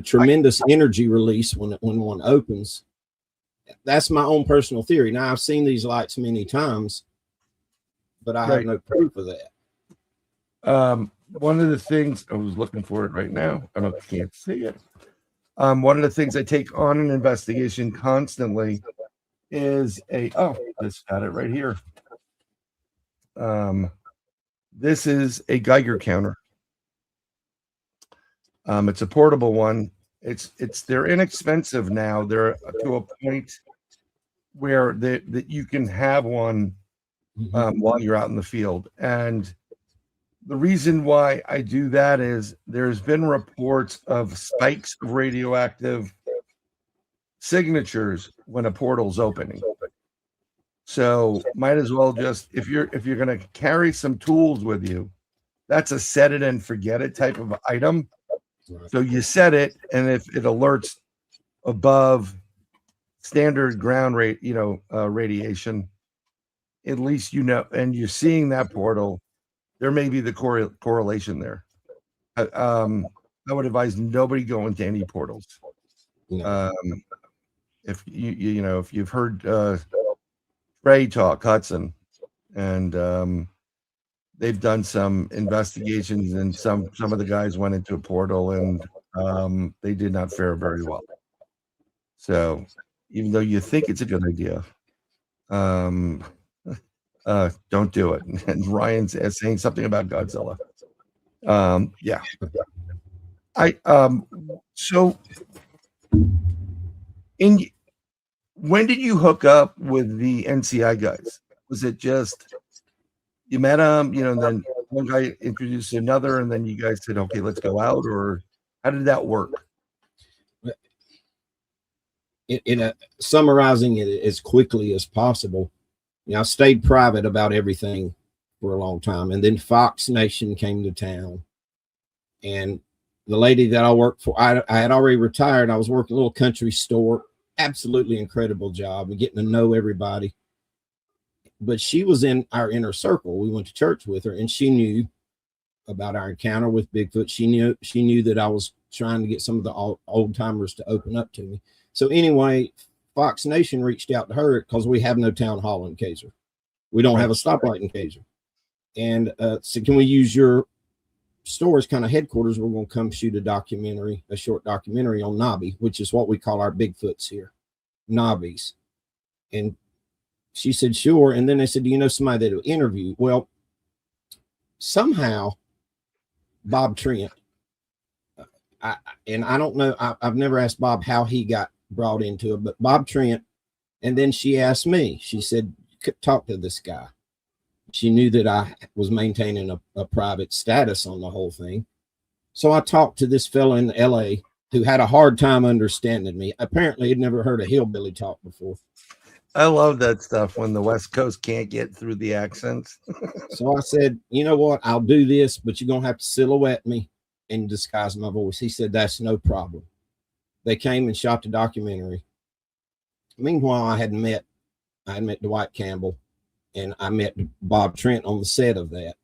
Tremendous energy release when one opens. That's my own personal theory. Now, I've seen these lights many times, but I have no proof of that. One of the things, I was looking for it right now. I can't see it. One of the things I take on an investigation constantly is this got it right here. This is a Geiger counter. It's a portable one. They're inexpensive now. They're to a point where that you can have one while you're out in the field. And the reason why I do that is there's been reports of spikes of radioactive signatures when a portal's opening. So might as well just, if you're going to carry some tools with you, that's a set it and forget it type of item. So you set it, and if it alerts above standard ground rate, radiation, at least and you're seeing that portal, there may be the correlation there. I would advise nobody go into any portals. If if you've heard Trey talk, Hudson, and they've done some investigations, and some of the guys went into a portal, and they did not fare very well. So even though you think it's a good idea, don't do it. And Ryan's saying something about Godzilla. Yeah. So when did you hook up with the NCI guys? Was it just you met them, and then one guy introduced another, and then you guys said, okay, let's go out? Or how did that work? Summarizing it as quickly as possible, I stayed private about everything for a long time. And then Fox Nation came to town. And the lady that I worked for, I had already retired. I was working a little country store. Absolutely incredible job and getting to know everybody. But she was in our inner circle. We went to church with her, and she knew about our encounter with Bigfoot. She knew that I was trying to get some of the old timers to open up to me. So anyway, Fox Nation reached out to her because we have no town hall in Kaiser. We don't have a stoplight in Kaiser. And so can we use your store as kind of headquarters? We're going to come shoot a short documentary on Nobby, which is what we call our Bigfoots here, Nobbies. And she said, sure. And then they said, do you know somebody that will interview? Well, somehow Bob Trent, I don't know, I've never asked Bob how he got brought into it, but Bob Trent. And then she asked me, she said, talk to this guy. She knew that I was maintaining a private status on the whole thing. So I talked to this fellow in LA who had a hard time understanding me. Apparently he'd never heard a hillbilly talk before. I love that stuff when the West Coast can't get through the accents. So I said, you know what? I'll do this, but you're going to have to silhouette me and disguise my voice. He said, that's no problem. They came and shot the documentary. Meanwhile, I had met Dwight Campbell, and I met Bob Trent on the set of that.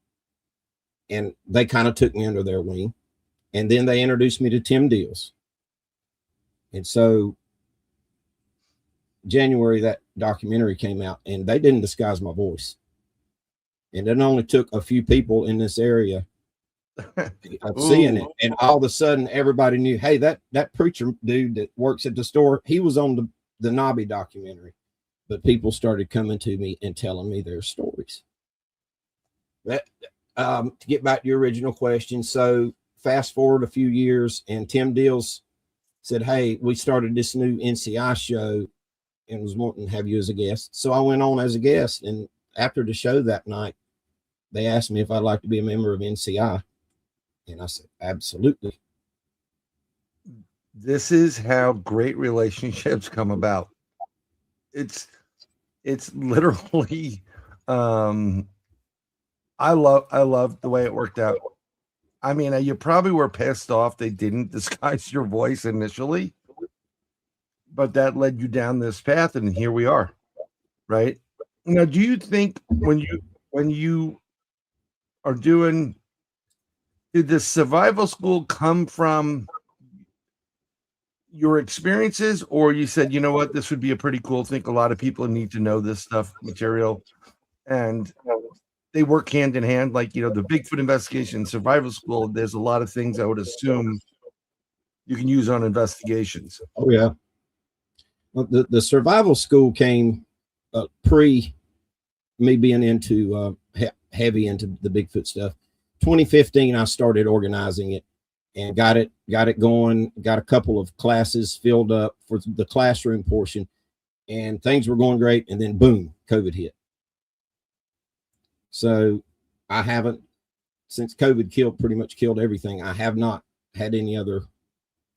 And they kind of took me under their wing. And then they introduced me to Tim Deals. And so January, that documentary came out, and they didn't disguise my voice. And it only took a few people in this area of seeing it, and all of a sudden everybody knew, hey, that preacher dude that works at the store, he was on the Nobby documentary. But people started coming to me and telling me their stories. That to get back to your original question, so fast forward a few years, and Tim Deals said, hey, we started this new NCI show and was wanting to have you as a guest. So I went on as a guest, and after the show that night, they asked me if I'd like to be a member of NCI. And I said, absolutely. This is how great relationships come about. It's literally, I love the way it worked out. I mean, you probably were pissed off they didn't disguise your voice initially, but that led you down this path, and here we are, right? Now, do you think when you are doing, did the survival school come from your experiences, or you said, you know what, this would be a pretty cool thing, a lot of people need to know this stuff, material, and they work hand in hand, like, you know, the Bigfoot investigation, survival school, there's a lot of things I would assume you can use on investigations. Oh yeah. Well, the survival school came pre me being into heavy into the Bigfoot stuff. 2015, I started organizing it and got it going, got a couple of classes filled up for the classroom portion, and things were going great. And then boom, COVID hit. So I haven't, since COVID pretty much killed everything, I have not had any other,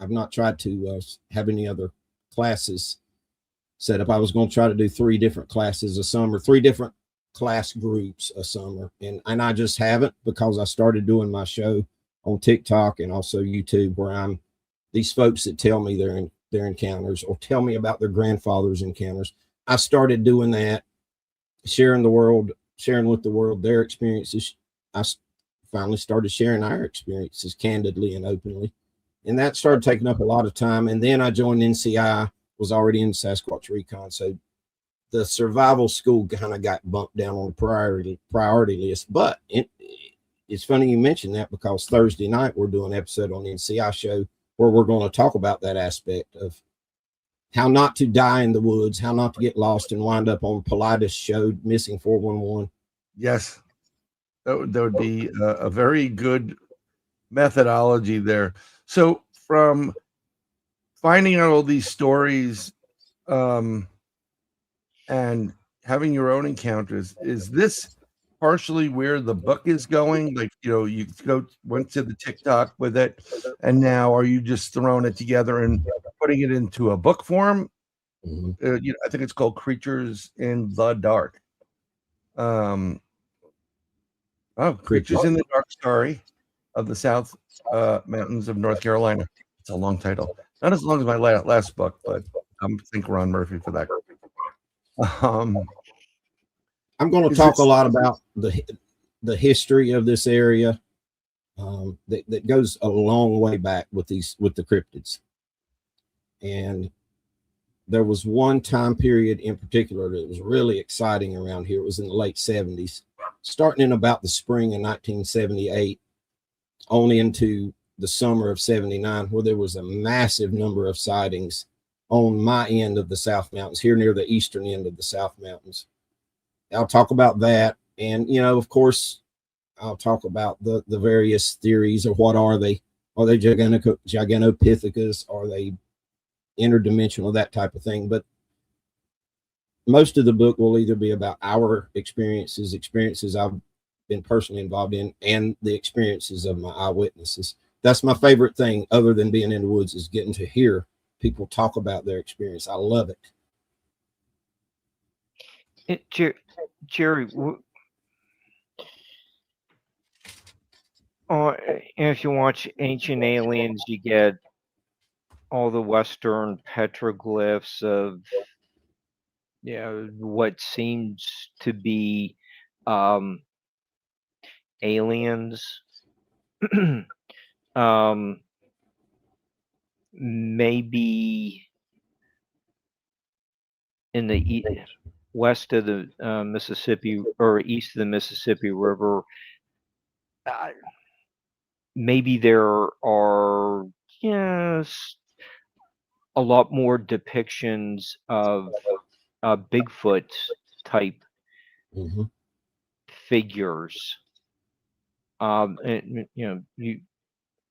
I've not tried to have any other classes set up. I was going to try to do 3 different classes a summer, 3 different class groups a summer. And I just haven't, because I started doing my show on TikTok and also YouTube, where I'm these folks that tell me their encounters or tell me about their grandfather's encounters. I started doing that, sharing with the world their experiences. I finally started sharing our experiences candidly and openly. And that started taking up a lot of time. And then I joined NCI, was already in Sasquatch Recon. So the survival school kind of got bumped down on the priority list. But it's funny you mentioned that, because Thursday night we're doing an episode on the NCI show where we're going to talk about that aspect of how not to die in the woods, how not to get lost and wind up on Politis show, Missing 411. Yes, that would be a very good methodology there. So from finding out all these stories and having your own encounters, is this partially where the book is going? Like, you know, you went to the TikTok with it, and now are you just throwing it together and putting it into a book form? Mm-hmm. I think it's called Creatures in the Dark. Creatures in the Dark Story of the South Mountains of North Carolina. It's a long title. Not as long as my last book, but I think Ron Murphy for that. I'm going to talk a lot about the history of this area that goes a long way back with the cryptids. And there was one time period in particular that was really exciting around here. It was in the late 70s, starting in about the spring of 1978, on into the summer of 79, where there was a massive number of sightings on my end of the South Mountains, here near the eastern end of the South Mountains. I'll talk about that. And, you know, of course, I'll talk about the various theories of what are they? Are they Gigantopithecus? Are they interdimensional? That type of thing. But most of the book will either be about our experiences I've been personally involved in, and the experiences of my eyewitnesses. That's my favorite thing, other than being in the woods, is getting to hear people talk about their experience. I love it. Jerry, if you watch Ancient Aliens, you get all the Western petroglyphs of, you know, what seems to be aliens. maybe in the west of the Mississippi or east of the Mississippi River. Maybe there are yes a lot more depictions of Bigfoot type figures. And, you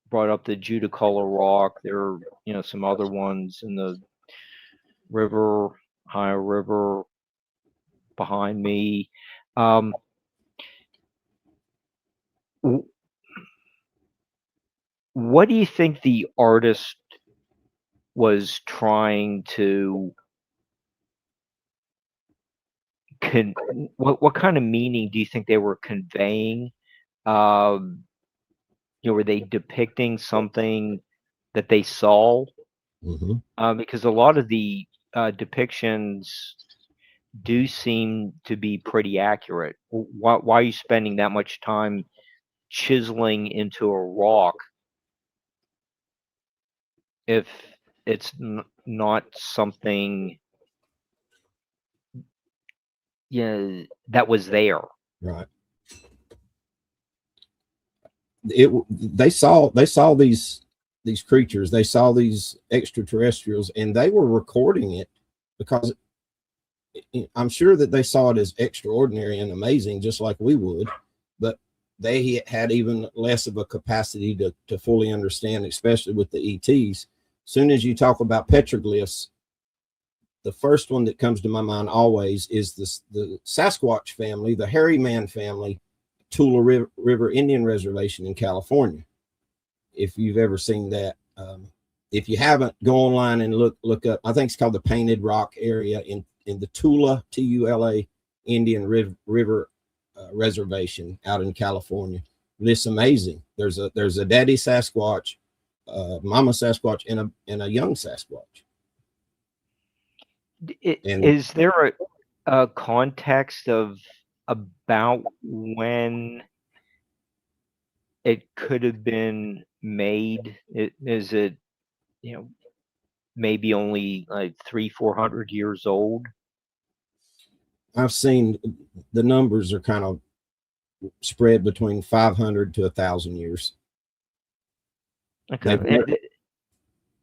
brought up the Judicola Rock. There are some other ones in the river, Ohio River behind me. What do you think the artist was trying to what kind of meaning do you think they were conveying? Were they depicting something that they saw? Because a lot of the depictions do seem to be pretty accurate. Why are you spending that much time chiseling into a rock if it's not something that was there? Right. They saw these creatures, they saw these extraterrestrials, and they were recording it because I'm sure that they saw it as extraordinary and amazing, just like we would, but they had even less of a capacity to fully understand, especially with the ETs. Soon as you talk about petroglyphs, the first one that comes to my mind always is the Sasquatch family, the Hairy Man family, Tula River Indian Reservation in California. If you've ever seen that, if you haven't, go online and look up. I think it's called the Painted Rock area in the Tula, Tula, Indian River Reservation out in California. It's amazing. There's a daddy Sasquatch, mama Sasquatch, and a young Sasquatch. Is there a context of about when it could have been made? Is it maybe only like 300-400 years old? I've seen the numbers are kind of spread between 500 to 1,000 years. Okay.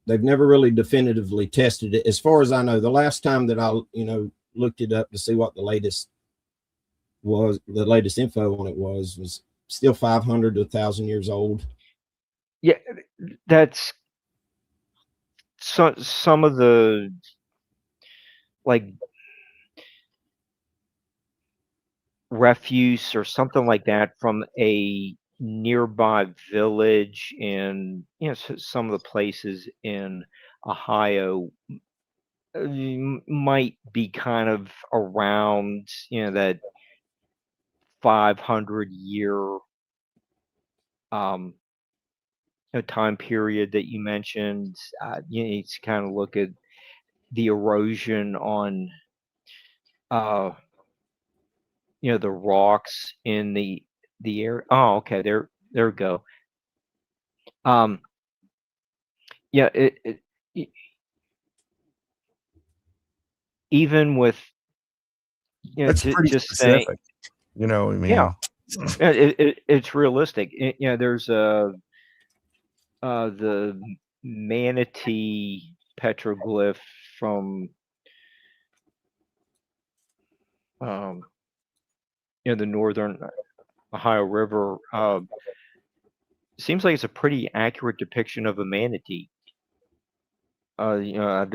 They've never really definitively tested it. As far as I know, the last time that I, looked it up to see what the latest info on it was still 500 to 1,000 years old. Yeah, that's some of the refuse or something like that from a nearby village in some of the places in Ohio might be kind of around that 500-year time period that you mentioned. You need to kind of look at the erosion on the rocks in the area. Oh, okay, there we go. Even with that's pretty just specific. saying, you know what I mean? Yeah, it's realistic. There's the manatee petroglyph from the northern Ohio River. Seems like it's a pretty accurate depiction of a manatee. I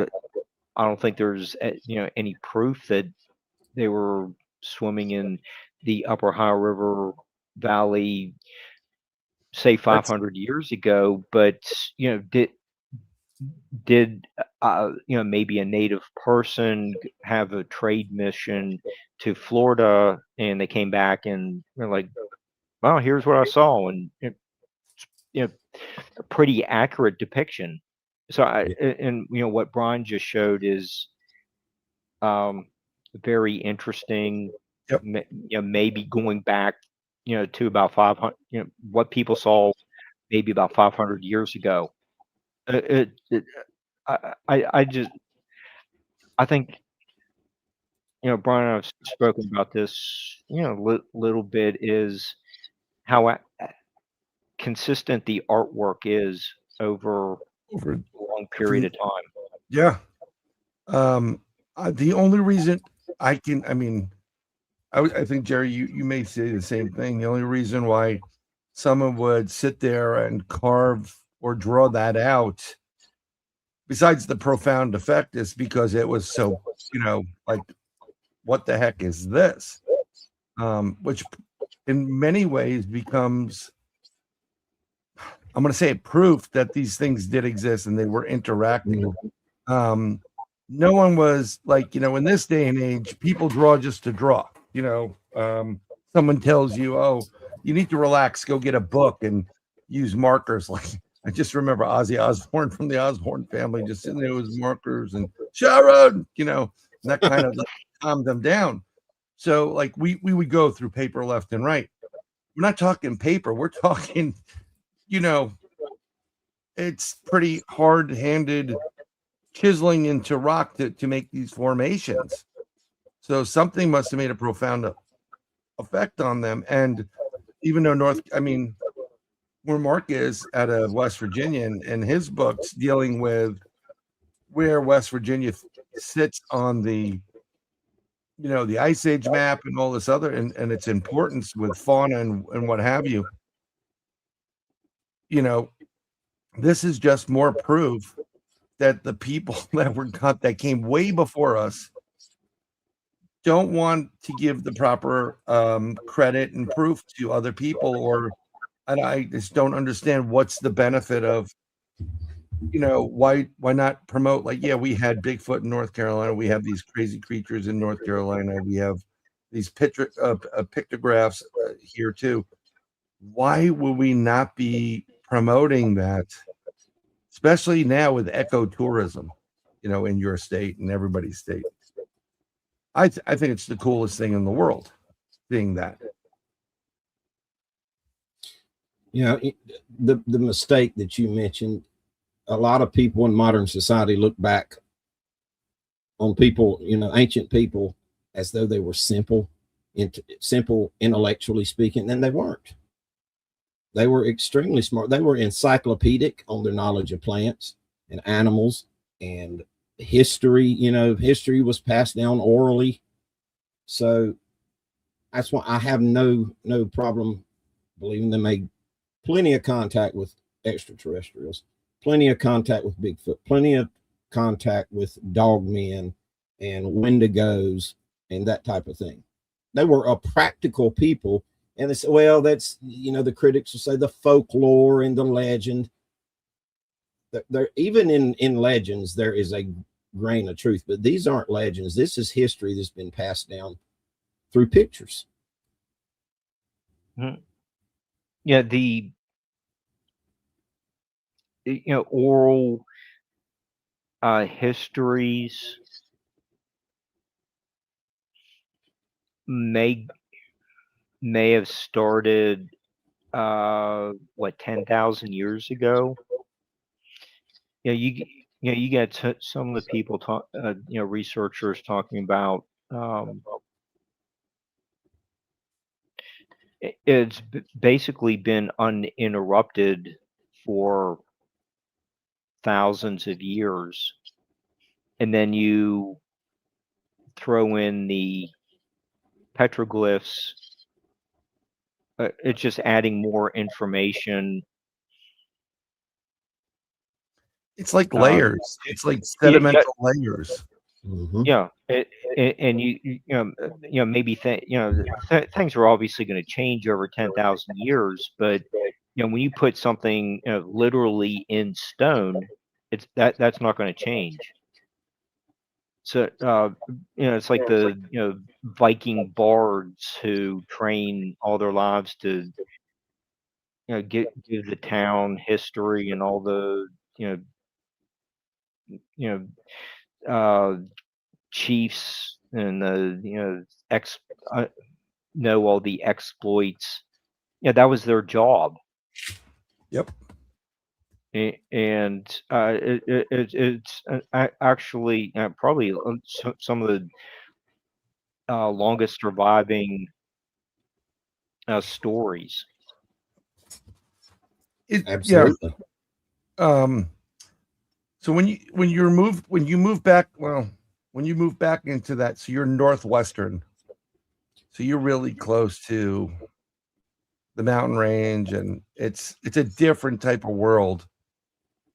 don't think there's any proof that they were swimming in the upper Ohio River Valley, say 500 years ago, but did maybe a native person have a trade mission to Florida, and they came back and they're like, well, here's what I saw, and a pretty accurate depiction. So what Brian just showed is very interesting. Yep. Maybe going back to about 500, what people saw maybe about 500 years ago. I think, Brian and I've spoken about this, little bit, is how consistent the artwork is over Over a long period of time. Yeah. The only reason I mean, I think, Jerry, you may say the same thing. The only reason why someone would sit there and carve or draw that out, besides the profound effect, is because it was so, like, what the heck is this? Which in many ways becomes, I'm going to say, proof that these things did exist and they were interacting. No one was like, in this day and age, people draw just to draw. Someone tells you, oh, you need to relax, go get a book and use markers. Like, I just remember Ozzy Osbourne from the Osbourne family just sitting there with markers and Sharon, and that kind of calmed them down. So, like, we would go through paper left and right. We're not talking paper. We're talking, it's pretty hard-handed chiseling into rock to make these formations. So something must have made a profound effect on them. And even though where Mark is out of West Virginia, and his books dealing with where West Virginia sits on the, the Ice Age map and all this other, and its importance with fauna and what have you, this is just more proof that the people that came way before us don't want to give the proper credit and proof to other people, and I just don't understand what's the benefit of, why not promote, like, yeah, we had Bigfoot in North Carolina, we have these crazy creatures in North Carolina, we have these pictographs here too. Why would we not be promoting that, especially now with ecotourism, in your state and everybody's state? I think it's the coolest thing in the world, seeing that. The mistake that you mentioned, a lot of people in modern society look back on people, ancient people, as though they were simple intellectually speaking, and they weren't. They were extremely smart. They were encyclopedic on their knowledge of plants and animals and history. History was passed down orally. So that's why I have no problem believing they made plenty of contact with extraterrestrials, plenty of contact with Bigfoot, plenty of contact with dogmen and wendigos and that type of thing. They were a practical people. And they say, well, that's, the critics will say the folklore and the legend. There, even in legends, there is a grain of truth, but these aren't legends. This is history that's been passed down through pictures. Yeah, the oral histories may have started 10,000 years ago. You get some of the people researchers talking about it's basically been uninterrupted for thousands of years, and then you throw in the petroglyphs. It's just adding more information. It's like layers. It's like sedimental layers. Mm-hmm. Yeah, and maybe things are obviously going to change over 10,000 years, but when you put something literally in stone, that's not going to change. So it's like the Viking bards who train all their lives to give the town history and all the chiefs and the know all the exploits. That was their job. Yep. and it's actually probably some of the longest surviving stories. Absolutely. So when you move back into that, so you're northwestern, so you're really close to the mountain range, and it's a different type of world.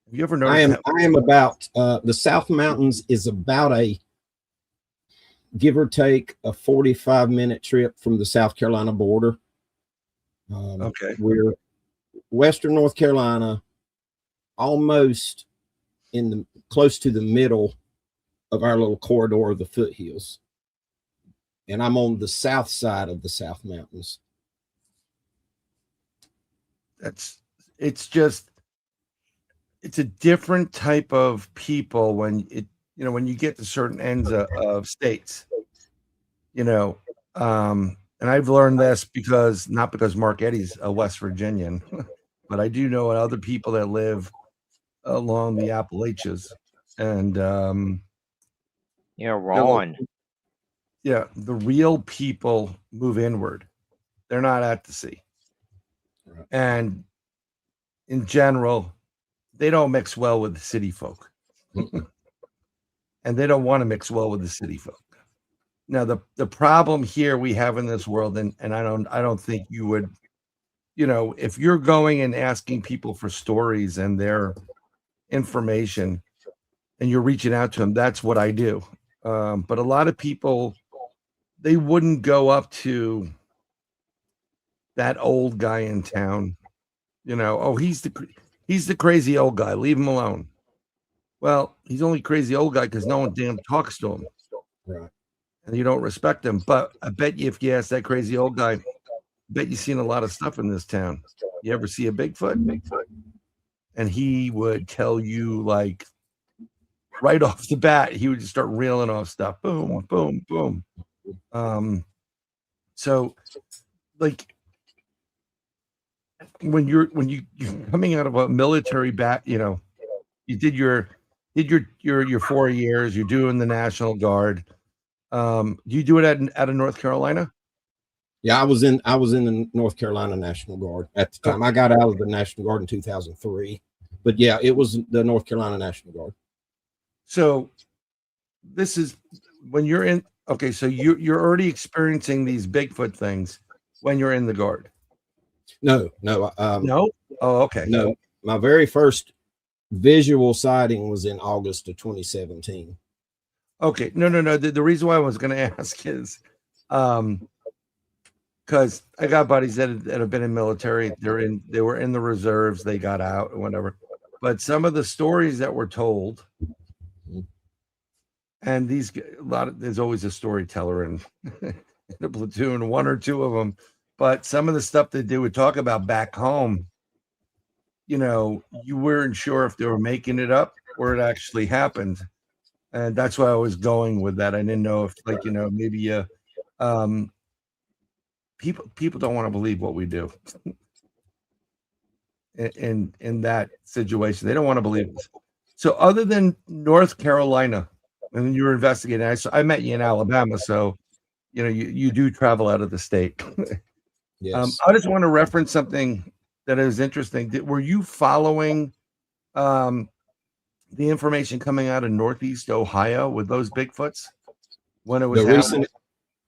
Have you ever noticed I am about the South Mountains is about a give or take a 45-minute trip from the South Carolina border. Okay. We're Western North Carolina, almost close to the middle of our little corridor of the foothills. And I'm on the south side of the South Mountains. It's a different type of people when when you get to certain ends of states, and I've learned this not because Mark Eddy's a West Virginian, but I do know other people that live along the Appalachians, and Ron. The real people move inward. They're not at the sea. Right. And in general, they don't mix well with the city folk. And they don't want to mix well with the city folk. Now, the problem here we have in this world, and I don't think you would, if you're going and asking people for stories and their information and you're reaching out to them, that's what I do. But a lot of people, they wouldn't go up to that old guy in town, he's the crazy old guy, leave him alone. Well, he's only crazy old guy because no one damn talks to him. Right. And you don't respect him. But I bet you if you ask that crazy old guy, I bet you've seen a lot of stuff in this town. You ever see a Bigfoot? And he would tell you, like, right off the bat, he would just start reeling off stuff. Boom, boom, boom. So, like, when you're coming out of a military you did your 4 years, you're doing the National Guard. Do you do it out of North Carolina? Yeah, I was in the North Carolina National Guard at the time. I got out of the National Guard in 2003, but yeah, it was the North Carolina National Guard. So this is when you're in. Okay, so you're already experiencing these Bigfoot things when you're in the Guard. No. No. Oh, okay. No, my very first visual sighting was in August of 2017. Okay. No. The reason why I was going to ask is, because I got buddies that have been in military. They were in the reserves. They got out or whatever. But some of the stories that were told, and there's always a storyteller in the platoon, one or two of them. But some of the stuff that they would talk about back home, you weren't sure if they were making it up or it actually happened. And that's why I was going with that. I didn't know if, maybe people don't want to believe what we do in that situation. They don't want to believe it. So other than North Carolina, and you were investigating, I met you in Alabama. So, you do travel out of the state. Yes. I just want to reference something that is interesting. Were you following the information coming out of Northeast Ohio with those Bigfoots when it was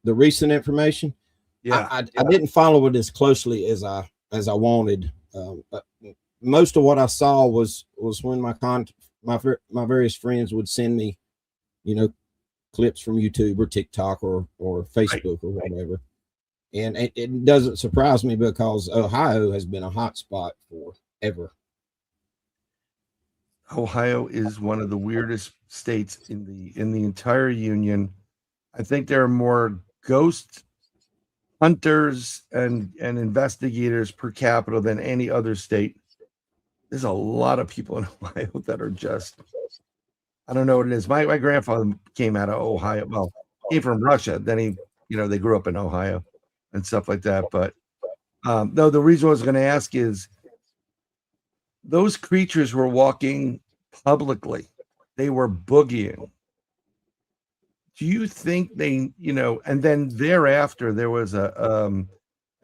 the recent information? Yeah, I didn't follow it as closely as I wanted. But most of what I saw was when my various friends would send me, clips from YouTube or TikTok or Facebook or whatever. And it doesn't surprise me because Ohio has been a hot spot forever. Ohio is one of the weirdest states in the entire union. I think there are more ghost hunters and investigators per capita than any other state. There's a lot of people in Ohio that are just, I don't know what it is. My grandfather came out of Ohio. Well, came from Russia. Then they grew up in Ohio and stuff like that. But no, the reason I was going to ask is those creatures were walking publicly. They were boogieing. Do you think they, and then thereafter there was an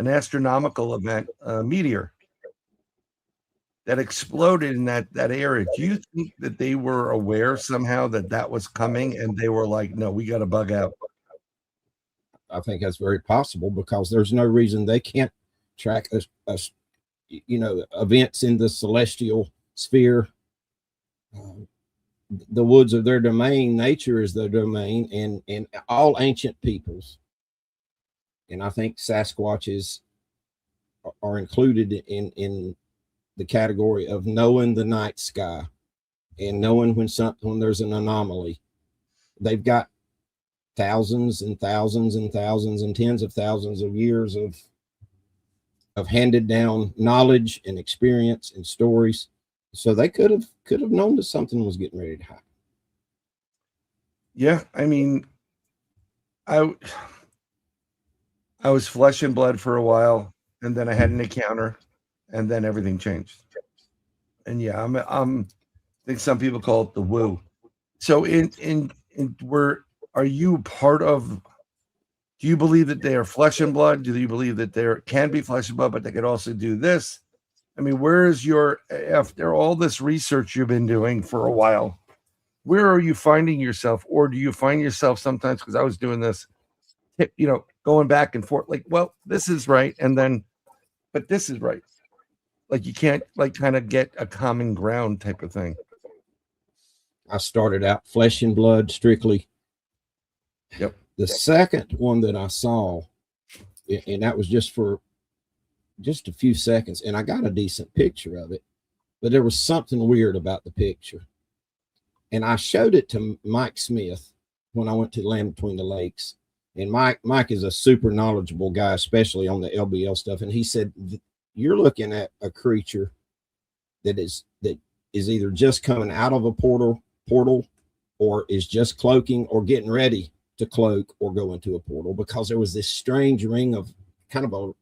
astronomical event, a meteor that exploded in that area. Do you think that they were aware somehow that was coming and they were like, no, we got to bug out? I think that's very possible, because there's no reason they can't track events in the celestial sphere. The woods are their domain, nature is their domain, and all ancient peoples, and I think Sasquatches are included in the category of knowing the night sky and knowing when there's an anomaly. They've got thousands and thousands and thousands and tens of thousands of years of handed down knowledge and experience and stories. So they could have known that something was getting ready to happen. Yeah, I mean, I was flesh and blood for a while, and then I had an encounter, and then everything changed. And yeah, I think some people call it the woo. So are you part of? Do you believe that they are flesh and blood? Do you believe that there can be flesh and blood, but they could also do this? I mean, where is after all this research you've been doing for a while, where are you finding yourself? Or do you find yourself sometimes, because I was doing this, going back and forth, like, well, this is right. And then, but this is right. Like you can't kind of get a common ground type of thing. I started out flesh and blood strictly. Yep. The second one that I saw, and that was just for just a few seconds, and I got a decent picture of it, but there was something weird about the picture. And I showed it to Mike Smith when I went to Land Between the Lakes. And Mike is a super knowledgeable guy, especially on the LBL stuff. And he said, you're looking at a creature that is either just coming out of a portal, or is just cloaking or getting ready to cloak or go into a portal, because there was this strange ring of kind of a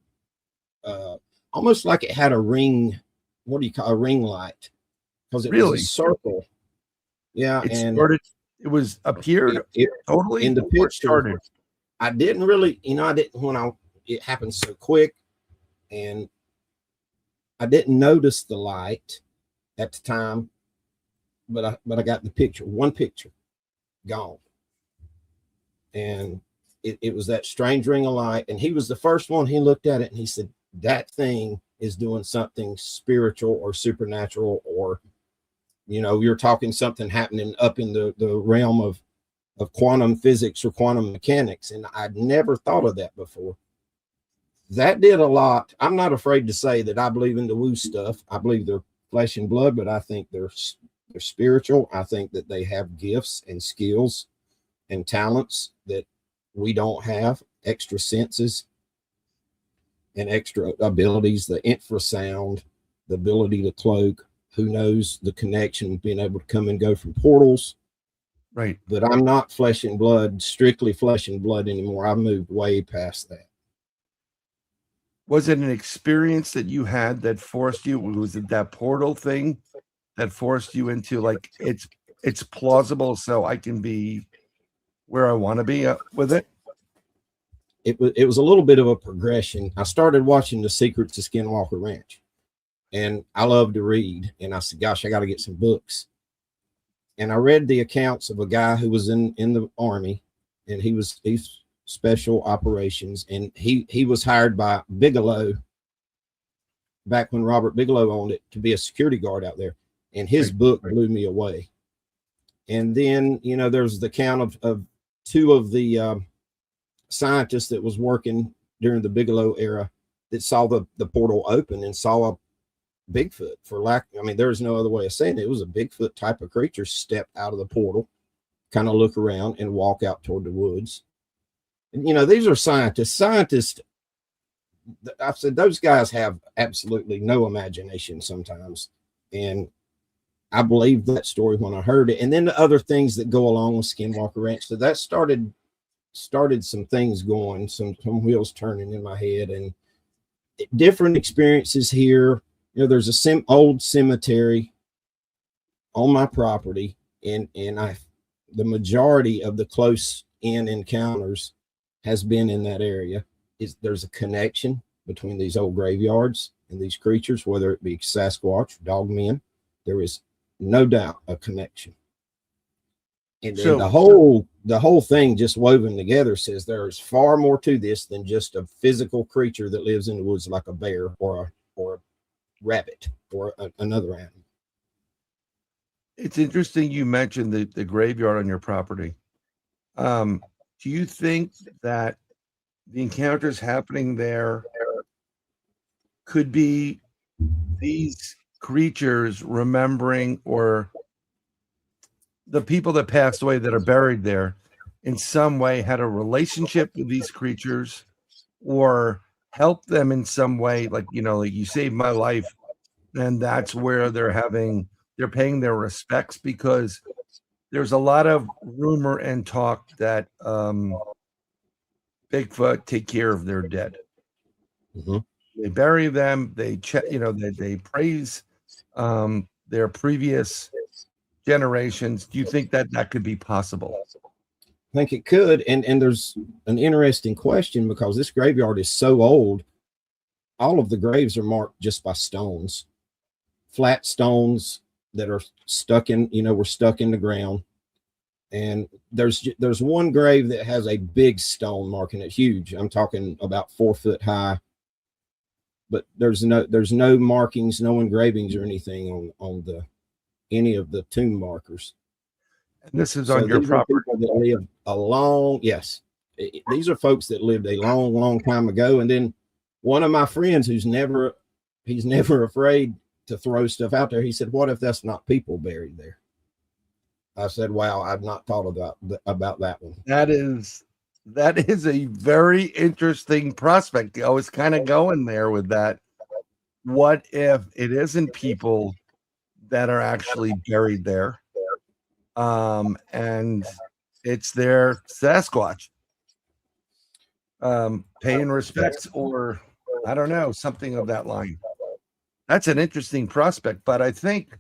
almost like it had a ring. What do you call a ring light? Because it was a circle. Yeah, it was appeared totally in the picture. I didn't really, it happened so quick, and I didn't notice the light at the time, but I got the picture. One picture, gone, and it was that strange ring of light. And he was the first one. He looked at it and he said, that thing is doing something spiritual or supernatural, or you're talking something happening up in the realm of quantum physics or quantum mechanics. And I'd never thought of that before. That did a lot. I'm not afraid to say that I believe in the woo stuff. I believe they're flesh and blood, but I think they're spiritual. I think that they have gifts and skills and talents that we don't have, extra senses and extra abilities, the infrasound, the ability to cloak, who knows, the connection, being able to come and go from portals. Right. But I'm not flesh and blood, strictly flesh and blood anymore. I've moved way past that. Was it an experience that you had that forced you? Was it that portal thing that forced you into like, it's plausible, so I can be where I want to be with it? It was a little bit of a progression. I started watching The Secrets of Skinwalker Ranch, and I love to read. And I said, gosh, I got to get some books. And I read the accounts of a guy who was in the Army, and he's special operations, and he was hired by Bigelow back when Robert Bigelow owned it, to be a security guard out there. And his book blew me away. And then, there's the account of two of the scientists that was working during the Bigelow era that saw the portal open and saw a Bigfoot, there's no other way of saying it. It was a Bigfoot type of creature step out of the portal, kind of look around and walk out toward the woods. And, these are scientists. I've said those guys have absolutely no imagination sometimes. And I believed that story when I heard it. And then the other things that go along with Skinwalker Ranch. So that started some things going, some wheels turning in my head, and different experiences here. there's a old cemetery on my property, and the majority of the close in encounters has been in that area. There's a connection between these old graveyards and these creatures, whether it be Sasquatch, dogmen. There is no doubt a connection. And the whole thing just woven together says there's far more to this than just a physical creature that lives in the woods like a bear or a rabbit or another animal. It's interesting you mentioned the graveyard on your property. Do you think that the encounters happening there could be these creatures remembering, or the people that passed away that are buried there in some way had a relationship with these creatures or helped them in some way? Like, like you saved my life, and that's where they're paying their respects, because there's a lot of rumor and talk that Bigfoot take care of their dead. Mm-hmm. They bury them. They check, they praise their previous generations. Do you think that could be possible? I think it could. And there's an interesting question, because this graveyard is so old. All of the graves are marked just by stones, flat stones that are stuck in, were stuck in the ground. And there's one grave that has a big stone marking it, huge. I'm talking about 4 foot high. But there's no markings, no engravings or anything on any of the tomb markers. And this is on your property. That live yes. These are folks that lived a long, long time ago. And then one of my friends he's never afraid to throw stuff out there. He said, "What if that's not people buried there?" I said, "Wow, I've not thought about that one." That is a very interesting prospect. I was kind of going there with that. What if it isn't people that are actually buried there, and it's their Sasquatch paying respects, or I don't know, something of that line? That's an interesting prospect. But I think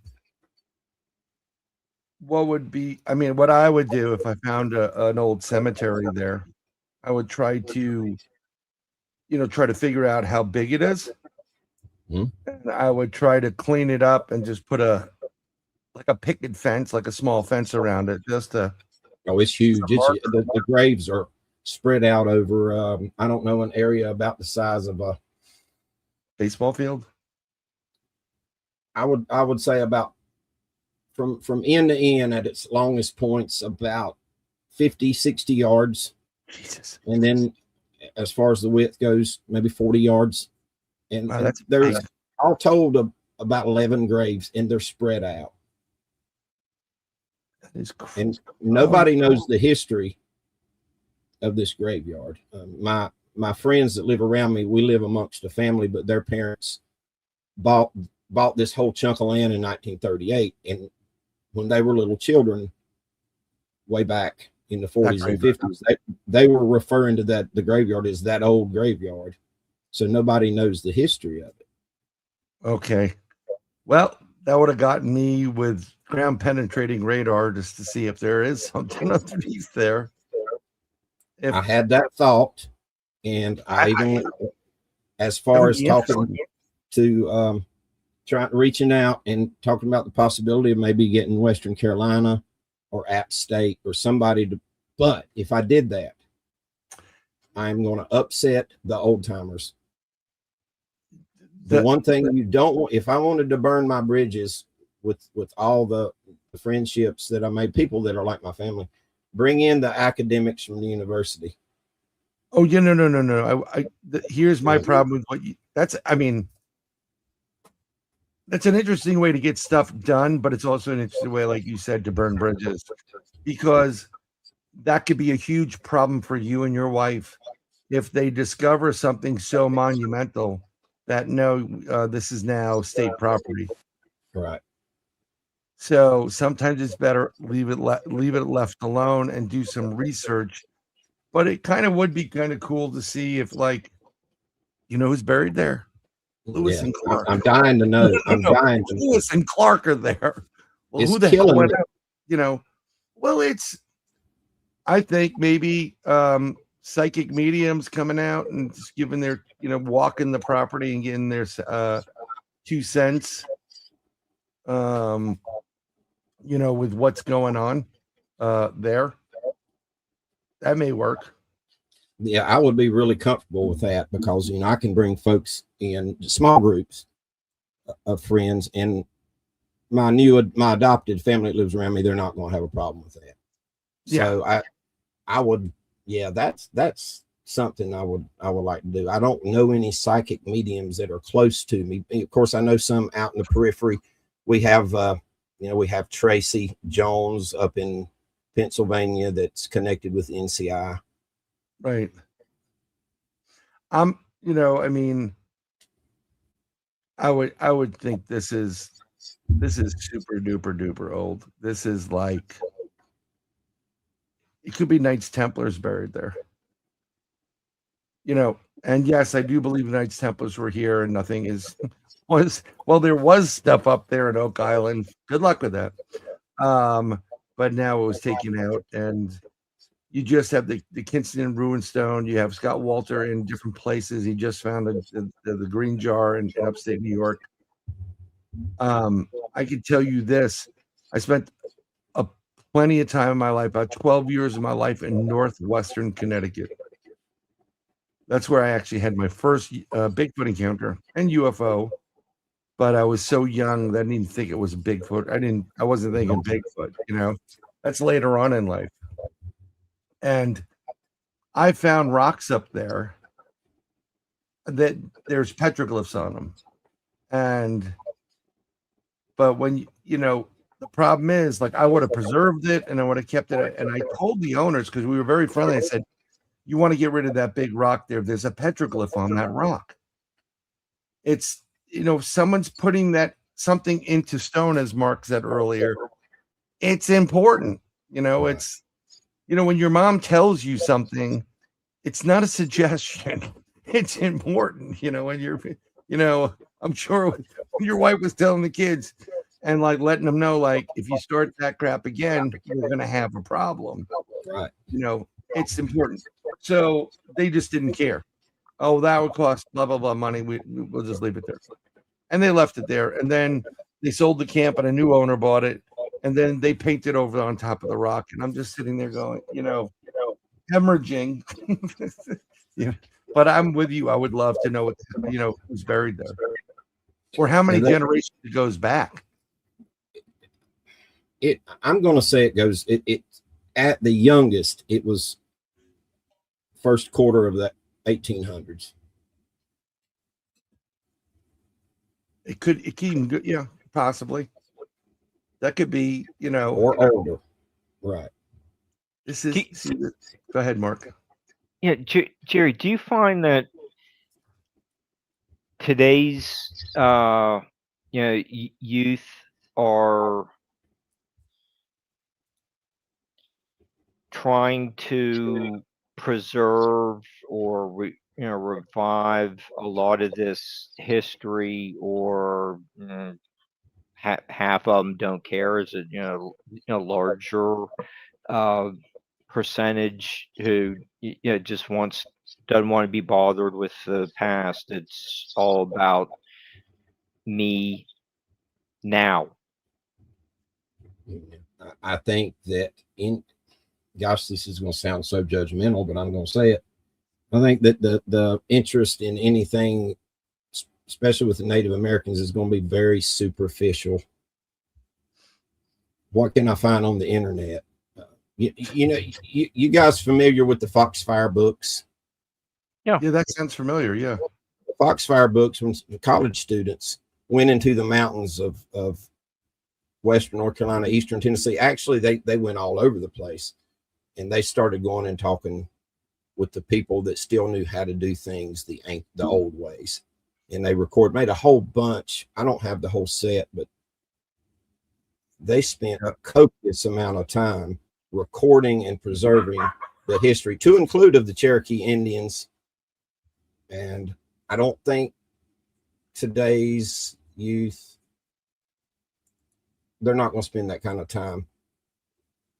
what I would do if I found an old cemetery there, I would try to figure out how big it is. Mm-hmm. And I would try to clean it up and just put a picket fence, like a small fence around it, just to. Oh, it's huge. The graves are spread out over, I don't know, an area about the size of a baseball field. I would say about from end to end at its longest points, about 50, 60 yards. Jesus. And then as far as the width goes, maybe 40 yards. And, wow, and there's all told about 11 graves, and they're spread out. That is crazy. And nobody knows the history of this graveyard. My friends that live around me, we live amongst a family, but their parents bought this whole chunk of land in 1938. And when they were little children, way back in the 40s and 50s, they were referring to the graveyard as that old graveyard. So nobody knows the history of it. Okay. Well, that would have gotten me with ground penetrating radar just to see if there is something underneath there. I had that thought, and I even as far as talking to reaching out and talking about the possibility of maybe getting Western Carolina or App State or somebody to. But if I did that, I'm going to upset the old timers. The one thing you don't want, if I wanted to burn my bridges with all the friendships that I made, people that are like my family, bring in the academics from the university. Oh yeah, no. Here's my problem with what you. That's an interesting way to get stuff done, but it's also an interesting way, like you said, to burn bridges, because that could be a huge problem for you and your wife if they discover something so monumental that this is now state property. Right. So sometimes it's better leave it left alone and do some research. But it kind of would be kind of cool to see if, like, who's buried there. Lewis and Clark. I'm dying to know. I'm dying to know. Lewis and Clark are there. Well, It's who the hell killing went me. out? You know, well, I think maybe psychic mediums coming out and just giving their, walking the property and getting their 2 cents, with what's going on there. That may work. Yeah, I would be really comfortable with that because, I can bring folks in small groups of friends, and my adopted family that lives around me, they're not going to have a problem with that. So I would, that's something I would like to do. I don't know any psychic mediums that are close to me. Of course, I know some out in the periphery. We have, we have Tracy Jones up in Pennsylvania that's connected with NCI. Right. I would think this is super duper duper old. This is like, it could be Knights Templars buried there. And yes, I do believe Knights Templars were here and nothing there was stuff up there in Oak Island. Good luck with that. But now it was taken out, and you just have the Kinston Ruin Stone. You have Scott Walter in different places. He just found the green jar in upstate New York. I can tell you this. I spent plenty of time in my life, about 12 years of my life in northwestern Connecticut. That's where I actually had my first Bigfoot encounter and UFO. But I was so young that I didn't even think it was a Bigfoot. I wasn't thinking Bigfoot, That's later on in life. And I found rocks up there that there's petroglyphs on them. But when, the problem is, like, I would have preserved it and I would have kept it. And I told the owners, because we were very friendly, I said, you want to get rid of that big rock there. There's a petroglyph on that rock. It's, someone's putting something into stone, as Mark said earlier. It's important. It's, when your mom tells you something, it's not a suggestion. It's important, when you're, I'm sure when your wife was telling the kids and like letting them know, like, if you start that crap again, you're going to have a problem. Right. It's important. So they just didn't care. Oh, that would cost blah, blah, blah money. We'll just leave it there. And they left it there. And then they sold the camp and a new owner bought it. And then they painted over on top of the rock. And I'm just sitting there going, hemorrhaging. But I'm with you. I would love to know who's buried there, or how many generations it goes back. I'm going to say it goes. It at the youngest, it was first quarter of the 1800s. It can even go, possibly. That could be, or older. Right. This is. Go ahead, Mark. Yeah, Jerry, do you find that today's youth are trying to preserve or revive a lot of this history, or half of them don't care? Is it larger percentage who just doesn't want to be bothered with the past? It's all about me now. I think that gosh, this is going to sound so judgmental, but I'm going to say it. I think that the interest in anything, especially with the Native Americans, is going to be very superficial. What can I find on the internet? You guys familiar with the Foxfire books? Yeah, that sounds familiar. Yeah, the Foxfire books, when college students went into the mountains of Western North Carolina, Eastern Tennessee, actually they went all over the place, and they started going and talking with the people that still knew how to do things the old ways, and they made a whole bunch. I don't have the whole set, but they spent a copious amount of time recording and preserving the history, to include of the Cherokee Indians. And I don't think today's youth, they're not going to spend that kind of time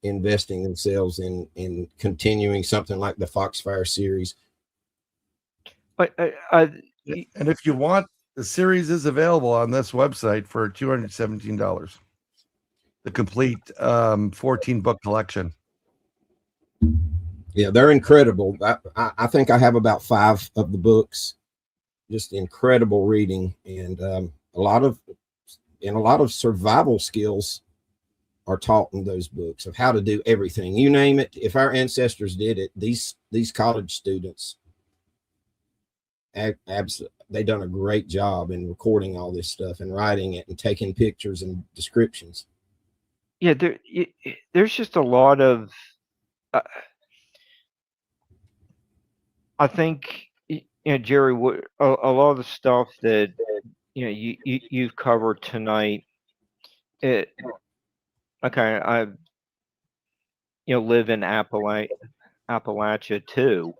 investing themselves in continuing something like the Foxfire series. But And if you want, the series is available on this website for $217. The complete 14-book collection. Yeah, they're incredible. I think I have about 5 of the books. Just incredible reading, and a lot of survival skills are taught in those books of how to do everything. You name it. If our ancestors did it, these college students, they done a great job in recording all this stuff and writing it and taking pictures and descriptions. Yeah, there's just a lot of. I think, Jerry, a lot of the stuff that you've covered tonight. Okay, I live in Appalachia too.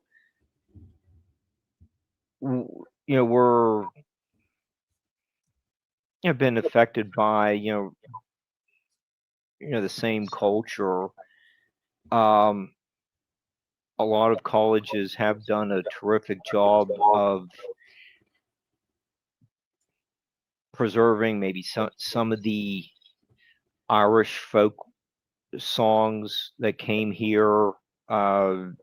We're been affected by the same culture. A lot of colleges have done a terrific job of preserving maybe some of the Irish folk songs that came here and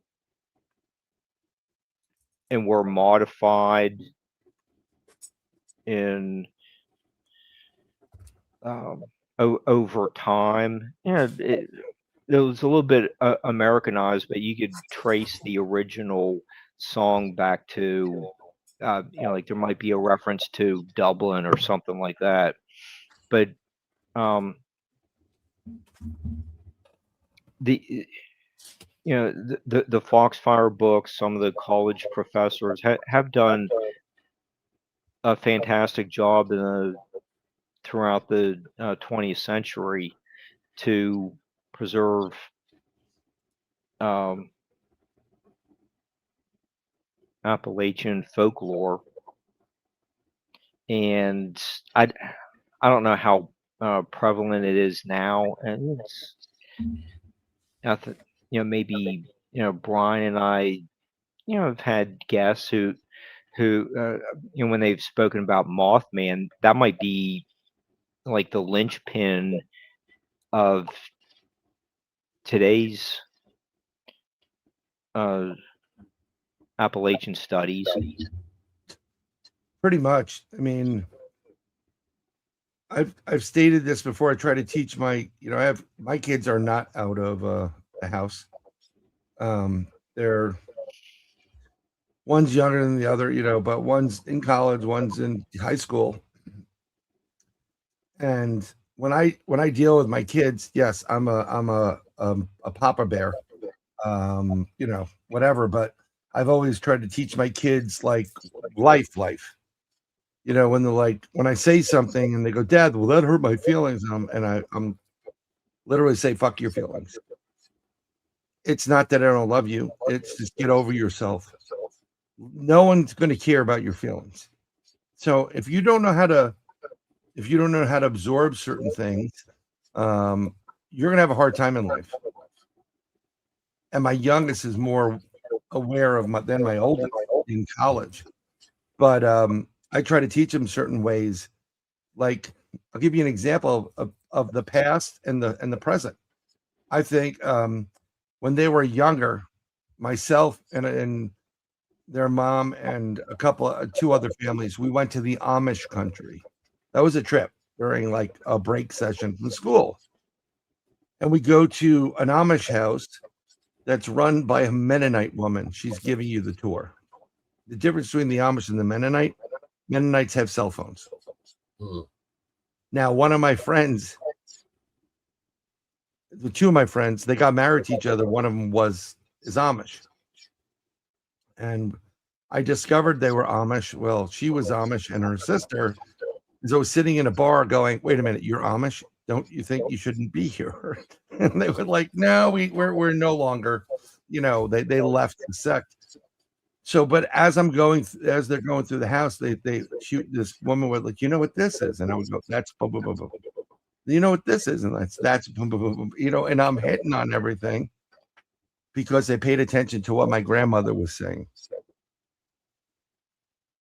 were modified in over time. It was a little bit Americanized, but you could trace the original song back to, like there might be a reference to Dublin or something like that. But the Foxfire books, some of the college professors have done a fantastic job throughout the 20th century to preserve Appalachian folklore, and I don't know how prevalent it is now, and maybe Brian and I have had guests who when they've spoken about Mothman, that might be like the linchpin of today's Appalachian studies. Pretty much. I mean, I've stated this before. I try to teach my kids are not out of the house. They're one's younger than the other, but one's in college, one's in high school. And when I deal with my kids, yes, I'm a papa bear, whatever. But I've always tried to teach my kids like life. When they're like, when I say something and they go, "Dad, will that hurt my feelings?" I'm literally say, "Fuck your feelings." It's not that I don't love you. It's just get over yourself. No one's going to care about your feelings. So if you don't know how to absorb certain things, you're going to have a hard time in life. And my youngest is more aware than my oldest in college. But I try to teach them certain ways. Like, I'll give you an example of the past and the present. I think when they were younger, myself and their mom and two other families, we went to the Amish country. That was a trip during like a break session from school. And we go to an Amish house that's run by a Mennonite woman. She's giving you the tour. The difference between the Amish and the Mennonites have cell phones. Mm-hmm. Now, one of my friends, the two of my friends, they got married to each other. One of them is Amish. And I discovered they were Amish. Well, she was Amish and her sister is always sitting in a bar going, "Wait a minute, you're Amish? Don't you think you shouldn't be here?" And they were like, "No, we're no longer," they left the sect. So, but as they're going through the house, they shoot this woman with like, you know what this is, and I would go, that's boom, boom, boom, boom. You know what this is, and that's boom, boom, boom, boom. You know, and I'm hitting on everything because they paid attention to what my grandmother was saying.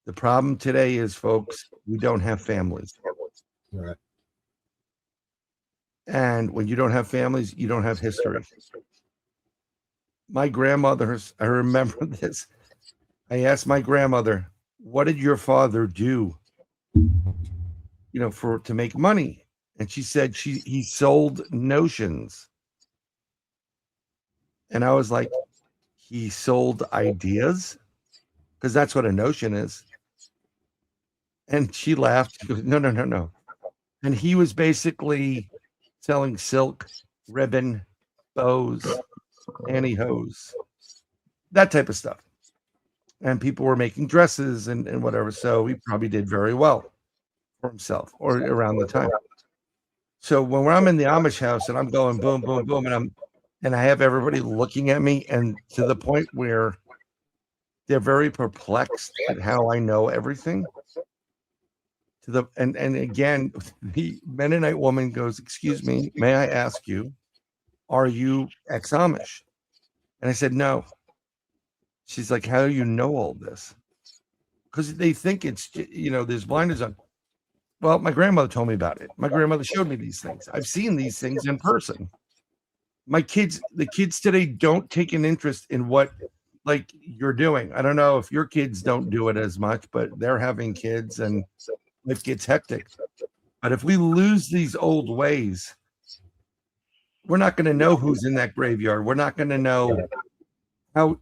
The problem today is, folks, we don't have families. Right. And when you don't have families, you don't have history. My grandmother's, I remember this. I asked my grandmother, what did your father do, you know, to make money? And she said he sold notions. And I was like, he sold ideas? Because that's what a notion is. And she laughed. She goes, no. And he was basically selling silk, ribbon, bows, pantyhose, that type of stuff. And people were making dresses and whatever. So he probably did very well for himself or around the time. So when I'm in the Amish house and I'm going boom, boom, boom, and I have everybody looking at me, and to the point where they're very perplexed at how I know everything. And again, the Mennonite woman goes, excuse me, may I ask you, are you ex-Amish? And I said, no. She's like, how do you know all this? Because they think it's, you know, there's blinders on. Well, my grandmother told me about it. My grandmother showed me these things. I've seen these things in person. The kids today don't take an interest in what like you're doing. I don't know if your kids don't do it as much, but they're having kids and it gets hectic. But if we lose these old ways, we're not going to know who's in that graveyard. We're not going to know how,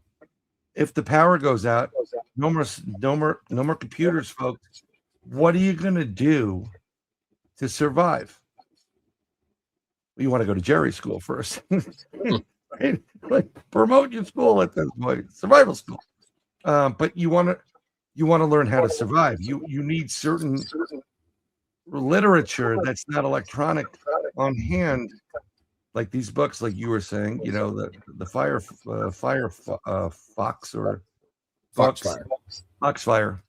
if the power goes out, no more computers, folks. What are you going to do to survive? Well, you want to go to Jerry's school first, right? Like promote your school at this point, survival school. But you want to learn how to survive. You need certain literature that's not electronic on hand, like these books, like you were saying. You know, the Fox or Foxfire.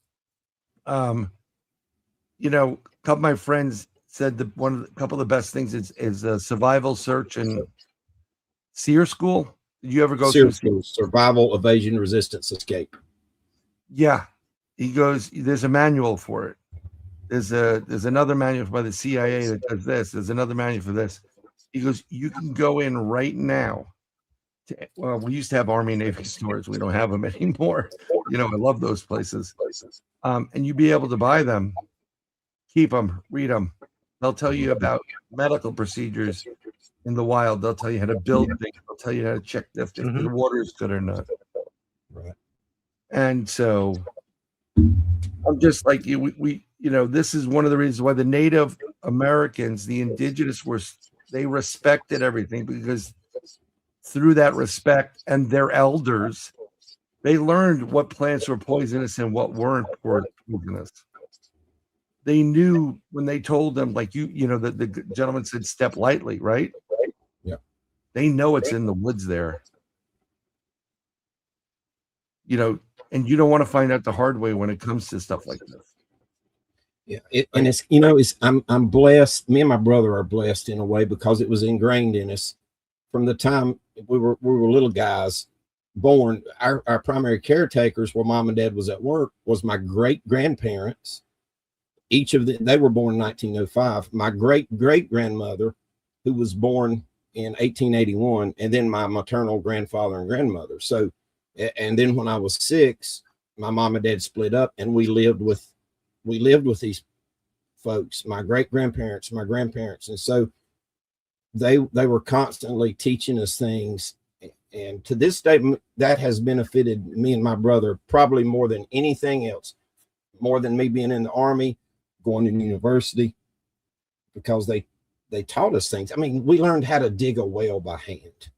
You know, a couple of my friends said a couple of the best things is a survival search and SEER school. Did you ever go SEER through school? Survival, evasion, resistance, escape. Yeah, he goes. There's a manual for it. There's another manual by the CIA that does this. There's another manual for this. He goes, you can go in right now. Well, we used to have Army Navy stores. We don't have them anymore. You know, I love those places. And you'd be able to buy them, keep them, read them. They'll tell you about medical procedures in the wild. They'll tell you how to build things. They'll tell you how to check if the water is good or not. Right. And so I'm just like we you know, this is one of the reasons why the Native Americans, the indigenous, they respected everything, because through that respect and their elders, they learned what plants were poisonous and what weren't poisonous. They knew when they told them, like you know, the gentleman said, step lightly, right? Yeah. They know it's in the woods there. You know, and you don't want to find out the hard way when it comes to stuff like this. Yeah, and it's, you know, I'm blessed. Me and my brother are blessed in a way because it was ingrained in us from the time we were little guys. Born, our primary caretakers while mom and dad was at work was my great grandparents. Each of them, they were born in 1905. My great grandmother, who was born in 1881, and then my maternal grandfather and grandmother. So, and then when I was 6, my mom and dad split up, and we lived with these folks, my great grandparents, my grandparents, and so they were constantly teaching us things. And to this day, that has benefited me and my brother probably more than anything else, more than me being in the Army, going to university, because they taught us things. I mean, we learned how to dig a well by hand,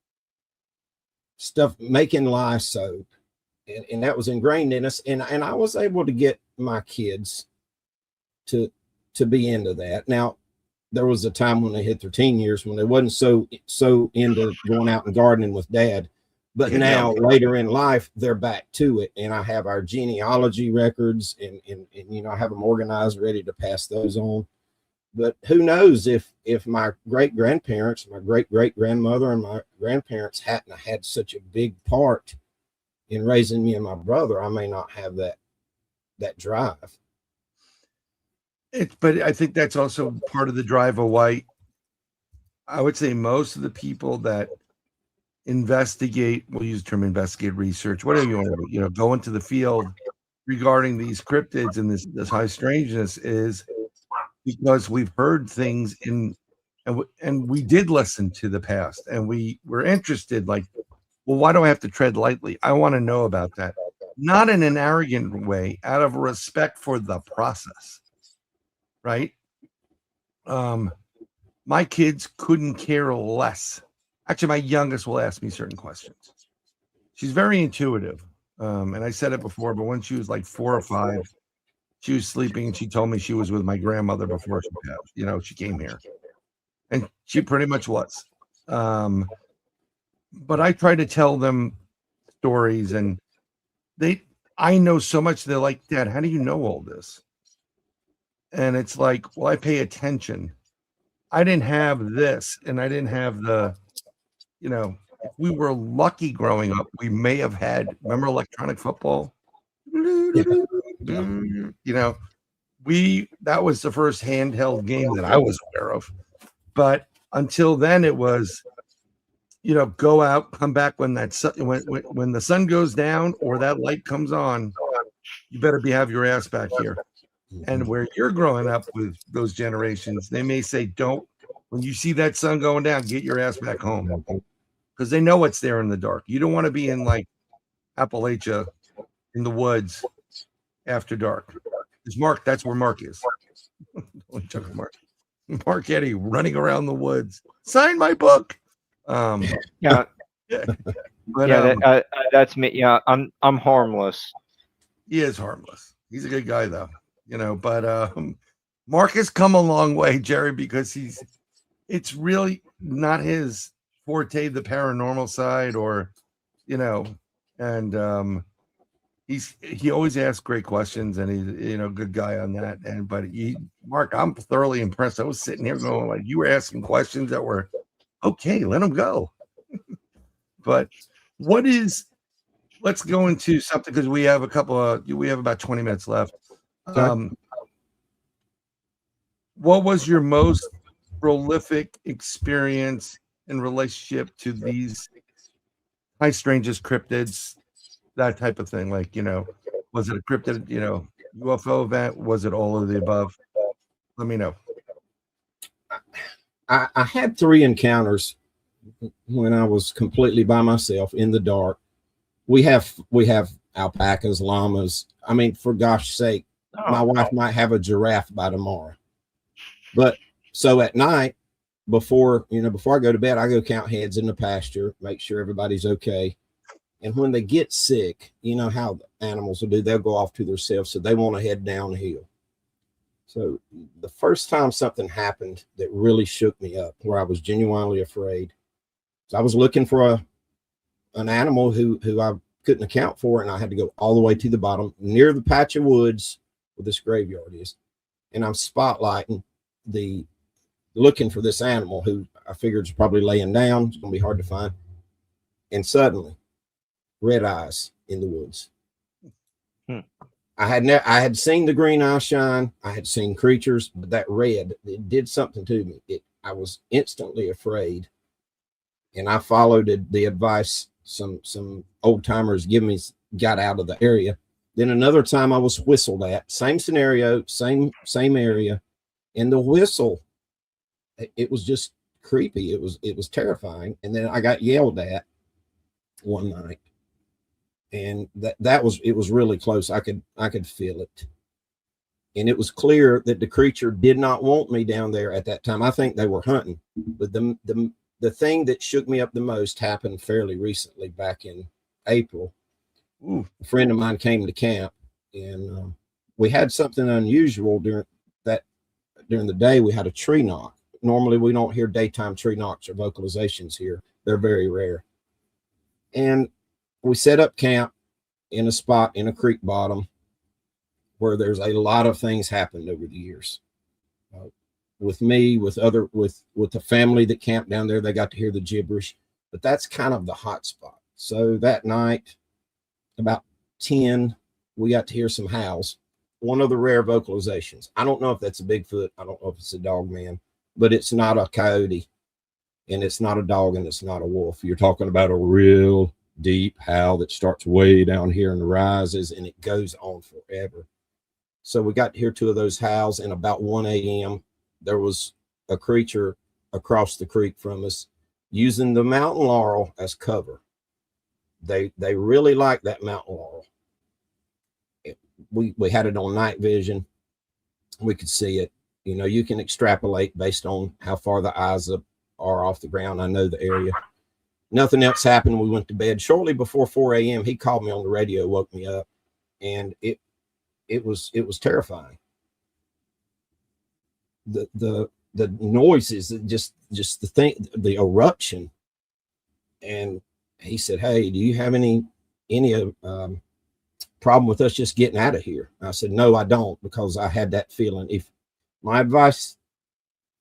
stuff, making lye soap, and that was ingrained in us. And I was able to get my kids to be into that. Now, there was a time when they hit their teen years when they wasn't so into going out and gardening with dad, But now later in life, they're back to it. And I have our genealogy records and I have them organized, ready to pass those on. But who knows if my great grandparents, my great great grandmother and my grandparents hadn't had such a big part in raising me and my brother, I may not have that drive. But I think that's also part of the drive of why I would say most of the people that investigate, we'll use the term investigate, research, whatever you want to do, go into the field regarding these cryptids and this high strangeness, is because we've heard things and we did listen to the past, and we were interested, like, well, why do I have to tread lightly? I want to know about that. Not in an arrogant way, out of respect for the process, right? My kids couldn't care less. Actually, my youngest will ask me certain questions. She's very intuitive. And I said it before, but when she was like 4 or 5, she was sleeping and she told me she was with my grandmother before she passed. She came here. And she pretty much was. But I try to tell them stories, and I know so much. They're like, Dad, how do you know all this? And it's like, well, I pay attention. I didn't have this, and I didn't have the, if we were lucky growing up, we may have had, remember electronic football? That was the first handheld game that I was aware of. But until then, it was, go out, come back when when the sun goes down or that light comes on, you better have your ass back here. And where you're growing up with those generations, they may say, when you see that sun going down, get your ass back home, because they know what's there in the dark. You don't want to be in like Appalachia in the woods after dark. It's Mark. That's where Mark is. Mark Eddy running around the woods. Sign my book. Yeah. But that's me. Yeah, I'm harmless. He is harmless. He's a good guy though. But Mark has come a long way, Jerry, because it's really not his forte, the paranormal side, or and he always asks great questions, and he's a good guy on that. But Mark, I'm thoroughly impressed. I was sitting here going, like, you were asking questions that were okay, let him go. But let's go into something, because we have about 20 minutes left. What was your most prolific experience in relationship to these high strangest cryptids, that type of thing? Like, was it a cryptid, UFO event? Was it all of the above? Let me know. I had 3 encounters when I was completely by myself in the dark. We have alpacas, llamas. I mean, for gosh sake, my wife might have a giraffe by tomorrow. But so at night, before I go to bed, I go count heads in the pasture, make sure everybody's okay. And when they get sick, you know how the animals will do, they'll go off to themselves, so they want to head downhill. So the first time something happened that really shook me up, where I was genuinely afraid, so I was looking for an animal who I couldn't account for, and I had to go all the way to the bottom near the patch of woods where this graveyard is, and I'm spotlighting looking for this animal who I figured is probably laying down. It's gonna be hard to find. And suddenly, red eyes in the woods. I had seen the green eye shine. I had seen creatures, but that red, it did something to me. I was instantly afraid, and I followed the advice some old timers give me, got out of the area. Then another time I was whistled at, same scenario, same area, and the whistle, it was just creepy. It was terrifying. And then I got yelled at one night, and it was really close. I could feel it, and it was clear that the creature did not want me down there at that time. I think they were hunting. But the thing that shook me up the most happened fairly recently, back in April. A friend of mine came to camp, and we had something unusual during the day. We had a tree knock. Normally we don't hear daytime tree knocks or vocalizations here. They're very rare. And we set up camp in a spot in a creek bottom where there's a lot of things happened over the years. With me, with the family that camped down there, they got to hear the gibberish, but that's kind of the hot spot. So that night, about 10, we got to hear some howls. One of the rare vocalizations. I don't know if that's a Bigfoot. I don't know if it's a dog man, but it's not a coyote, and it's not a dog, and it's not a wolf. You're talking about a real deep howl that starts way down here and rises, and it goes on forever. So we got to hear 2 of those howls, and about 1 a.m., there was a creature across the creek from us using the mountain laurel as cover. They really like that mountain laurel. We had it on night vision. We could see it. You know, you can extrapolate based on how far the eyes are off the ground. I know the area. Nothing else happened. We went to bed. Shortly before 4 a.m., he called me on the radio, woke me up, and it was terrifying. The noises, just the thing, the eruption. And he said, "Hey, do you have any problem with us just getting out of here?" I said, "No, I don't," because I had that feeling. If my advice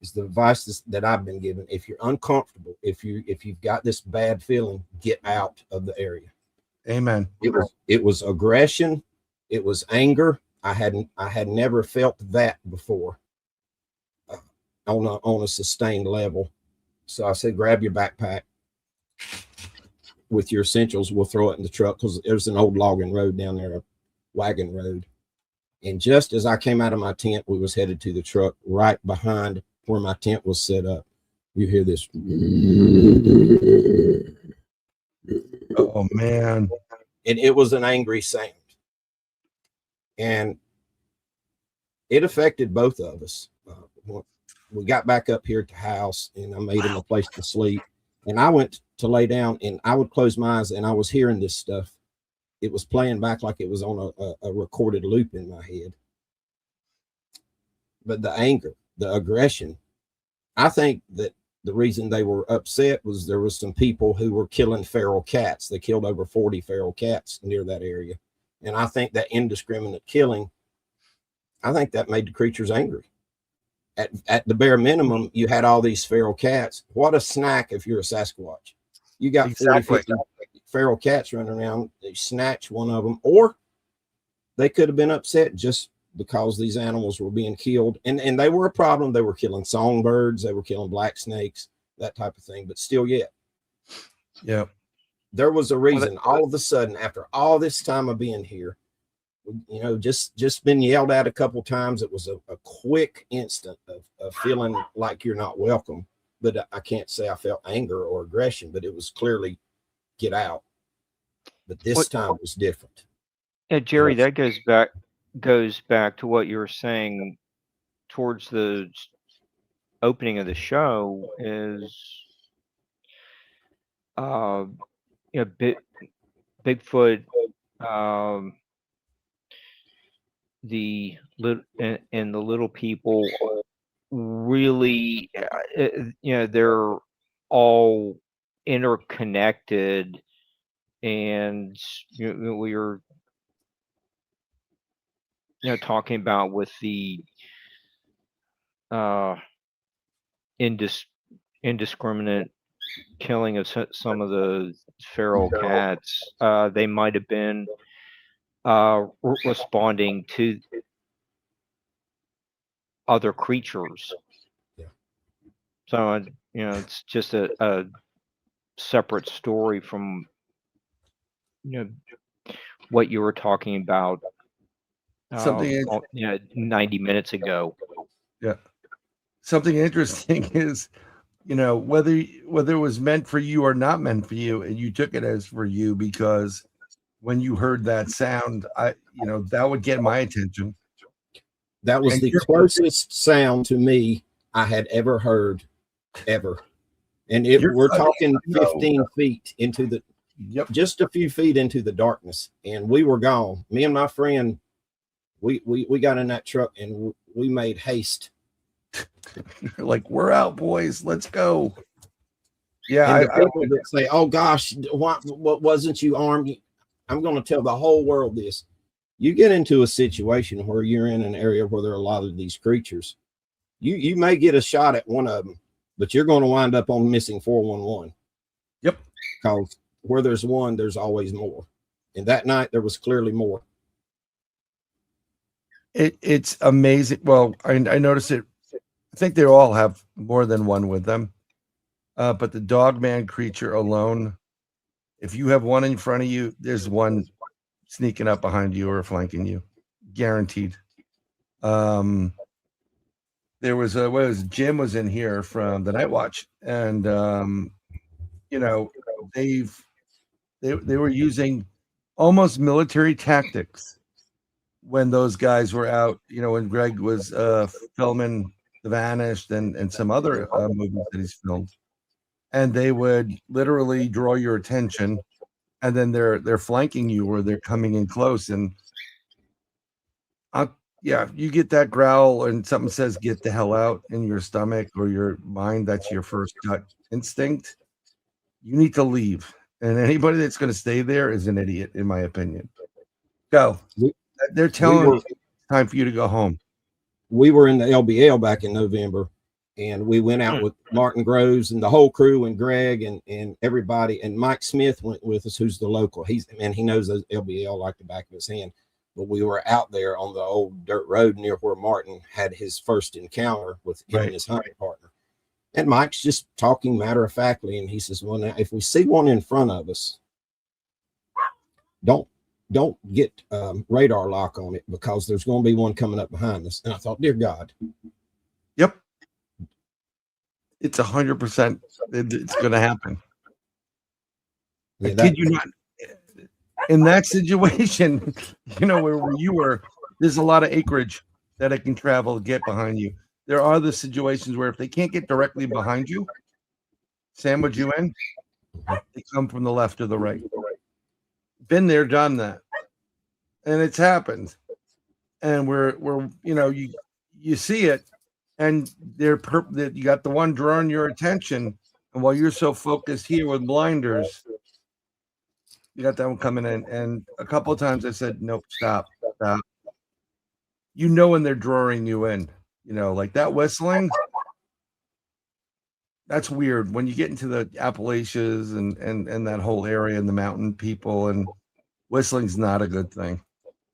is the advice that I've been given, if you're uncomfortable, if you've got this bad feeling, get out of the area. Amen. It was aggression. It was anger. I had never felt that before on a sustained level. So I said, grab your backpack with your essentials. We'll throw it in the truck because there's an old logging road down there, a wagon road. And just as I came out of my tent, we was headed to the truck right behind where my tent was set up. You hear this. Oh, man. And it was an angry sound. And it affected both of us. We got back up here at the house, and I made him a place to sleep. And I went to lay down, and I would close my eyes, and I was hearing this stuff. It was playing back like it was on a recorded loop in my head. But the anger, the aggression, I think that the reason they were upset was there was some people who were killing feral cats. They killed over 40 feral cats near that area. And I think that indiscriminate killing, I think that made the creatures angry. At the bare minimum, you had all these feral cats. What a snack if you're a Sasquatch. You got Exactly. 40, 50 feral cats running around. They snatch one of them, or they could have been upset just because these animals were being killed. And they were a problem. They were killing songbirds. They were killing black snakes, that type of thing. But still yet. Yeah. There was a reason. All of a sudden, after all this time of being here, you know, just been yelled at a couple times. It was a quick instant of feeling like you're not welcome. But I can't say I felt anger or aggression, but it was clearly get out. But this time was different. Yeah, Jerry, that goes back to what you were saying towards the opening of the show is, you know, Bigfoot, the little people really, you know, they're all interconnected, and you know, we were, you know, talking about with the indiscriminate killing of some of the feral cats. They might have been responding to other creatures. Yeah. So, you know, it's just a separate story from, you know, what you were talking about Something, 90 minutes ago. yeah. Something interesting is, you know, whether it was meant for you or not meant for you, and you took it as for you, because when you heard that sound, that would get my attention. That was the closest sound to me I had ever heard, ever. And we're talking 15 feet into the, just a few feet into the darkness, and we were gone. Me and my friend, we got in that truck and we made haste. You're like, we're out, boys. Let's go. Yeah, And the people that say, "Oh gosh, what wasn't you armed?" I'm going to tell the whole world this. You get into a situation where you're in an area where there are a lot of these creatures. You may get a shot at one of them, but you're going to wind up on missing 411. Yep. Because where there's one, there's always more. And that night there was clearly more. It's amazing. Well, I noticed it. I think they all have more than one with them. But the dogman creature alone, if you have one in front of you, there's one sneaking up behind you or flanking you, guaranteed. There was Jim was in here from the Night Watch, and you know, they were using almost military tactics when those guys were out. You know, when Greg was filming The Vanished and some other movies that he's filmed, and they would literally draw your attention, and then they're flanking you or they're coming in close, and yeah, you get that growl and something says "get the hell out" in your stomach or your mind. That's your first gut instinct. You need to leave, and anybody that's going to stay there is an idiot, in my opinion. Go. They're telling you it's time for you to go home. We were in the LBL back in November, and we went out with Martin Groves and the whole crew, and Greg and everybody, and Mike Smith went with us, who's the local. He knows the LBL like the back of his hand. But we were out there on the old dirt road near where Martin had his first encounter with him and his hunting partner. And Mike's just talking matter of factly, and he says, "Well, now if we see one in front of us, don't get radar lock on it, because there's going to be one coming up behind us." And I thought, dear God. Yep. It's 100%. It's going to happen. Yeah, kid you not. In that situation, you know, where you were, there's a lot of acreage that it can travel to get behind you. There are the situations where if they can't get directly behind you, sandwich you in, they come from the left or the right. Been there, done that. And it's happened. And we're you know, you see it, and you got the one drawing your attention, and while you're so focused here with blinders, you got that one coming in. And a couple of times I said, nope, stop. You know when they're drawing you in, you know, like that whistling. That's weird when you get into the Appalachians and that whole area and the mountain people, and whistling's not a good thing.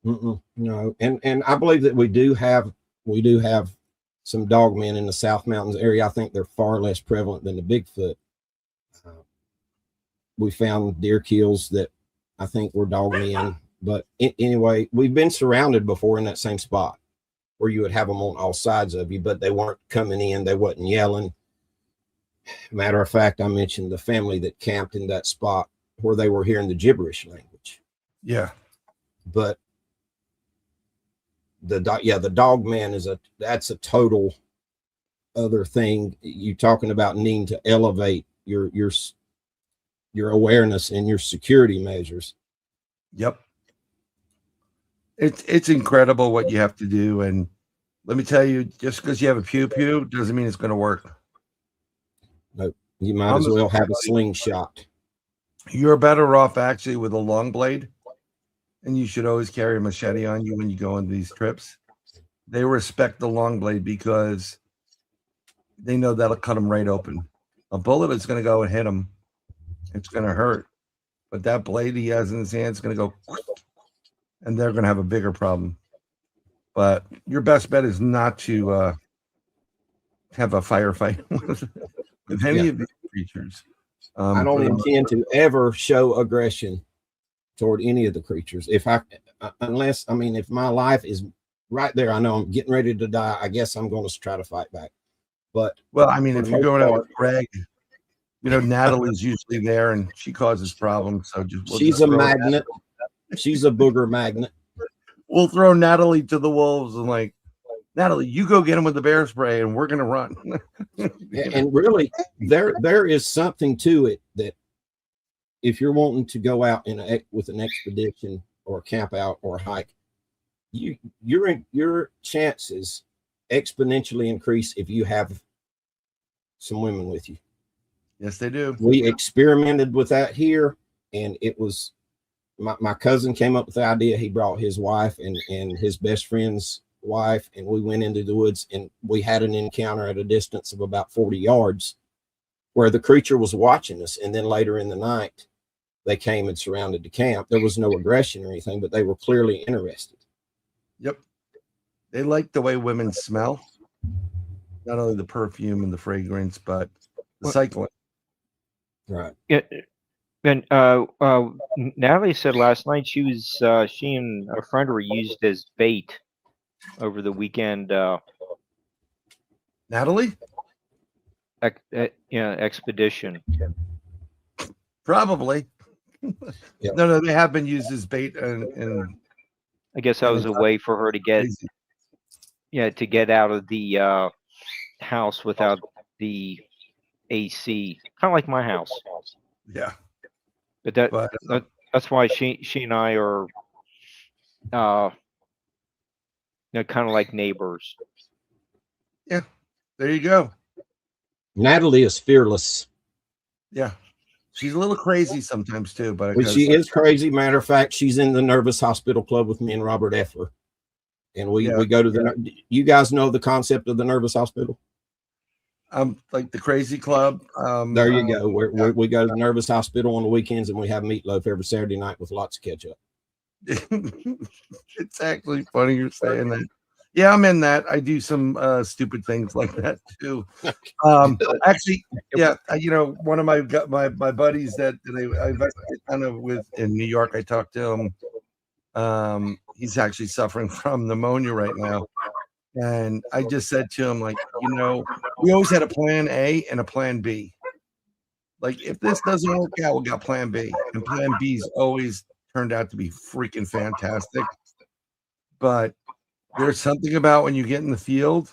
No, and I believe that we do have some dogmen in the South Mountains area. I think they're far less prevalent than the Bigfoot. We found deer kills that I think were dogmen, but anyway, we've been surrounded before in that same spot where you would have them on all sides of you, but they weren't coming in. They wasn't yelling. Matter of fact, I mentioned the family that camped in that spot where they were hearing the gibberish language. Yeah. But the dog man that's a total other thing. You talking about needing to elevate your awareness and your security measures. Yep. It's incredible what you have to do. And let me tell you, just because you have a pew doesn't mean it's going to work. No, you might as well have a slingshot. You're better off actually with a long blade, and you should always carry a machete on you when you go on these trips. They respect the long blade because they know that'll cut them right open. A bullet is going to go and hit them. It's going to hurt. But that blade he has in his hand is going to go, and they're going to have a bigger problem. But your best bet is not to have a firefight with any of these creatures. I don't intend to ever show aggression toward any of the creatures. If my life is right there, I know I'm getting ready to die, I guess I'm going to try to fight back. But well, I mean, if you're going out with Greg, you know, Natalie's usually there and she causes problems. So she's a magnet. She's a booger magnet. We'll throw Natalie to the wolves and like, Natalie, you go get him with the bear spray and we're going to run. And really, there is something to it that if you're wanting to go out with an expedition or a camp out or a hike, your chances exponentially increase if you have some women with you. Yes, they do. We experimented with that here, and it was my cousin came up with the idea. He brought his wife and his best friend's wife, and we went into the woods, and we had an encounter at a distance of about 40 yards where the creature was watching us. And then later in the night, they came and surrounded the camp. There was no aggression or anything, but they were clearly interested. Yep. They like the way women smell. Not only the perfume and the fragrance, but the cycling. Right. Yeah. And Natalie said last night she and a friend were used as bait over the weekend. Natalie? Expedition. Probably. Yeah. No, they have been used as bait, and I guess that was a way for her to get out of the house without the AC, kind of like my house. Yeah. But that's why she and I are kind of like neighbors. Yeah. There you go. Natalie is fearless. Yeah. She's a little crazy sometimes too, but she is crazy. Matter of fact, she's in the Nervous Hospital Club with me and Robert Effler. And we go to you guys know the concept of the Nervous Hospital? Like the Crazy Club. There you go. We go to the Nervous Hospital on the weekends, and we have meatloaf every Saturday night with lots of ketchup. It's actually funny you're saying that. Yeah, I'm in that. I do some stupid things like that too. Actually, yeah, one of my buddies that I kind of with in New York, I talked to him. He's actually suffering from pneumonia right now. And I just said to him, like, we always had a plan A and a plan B. Like, if this doesn't work out, we got plan B. And plan B's always turned out to be freaking fantastic. But there's something about when you get in the field,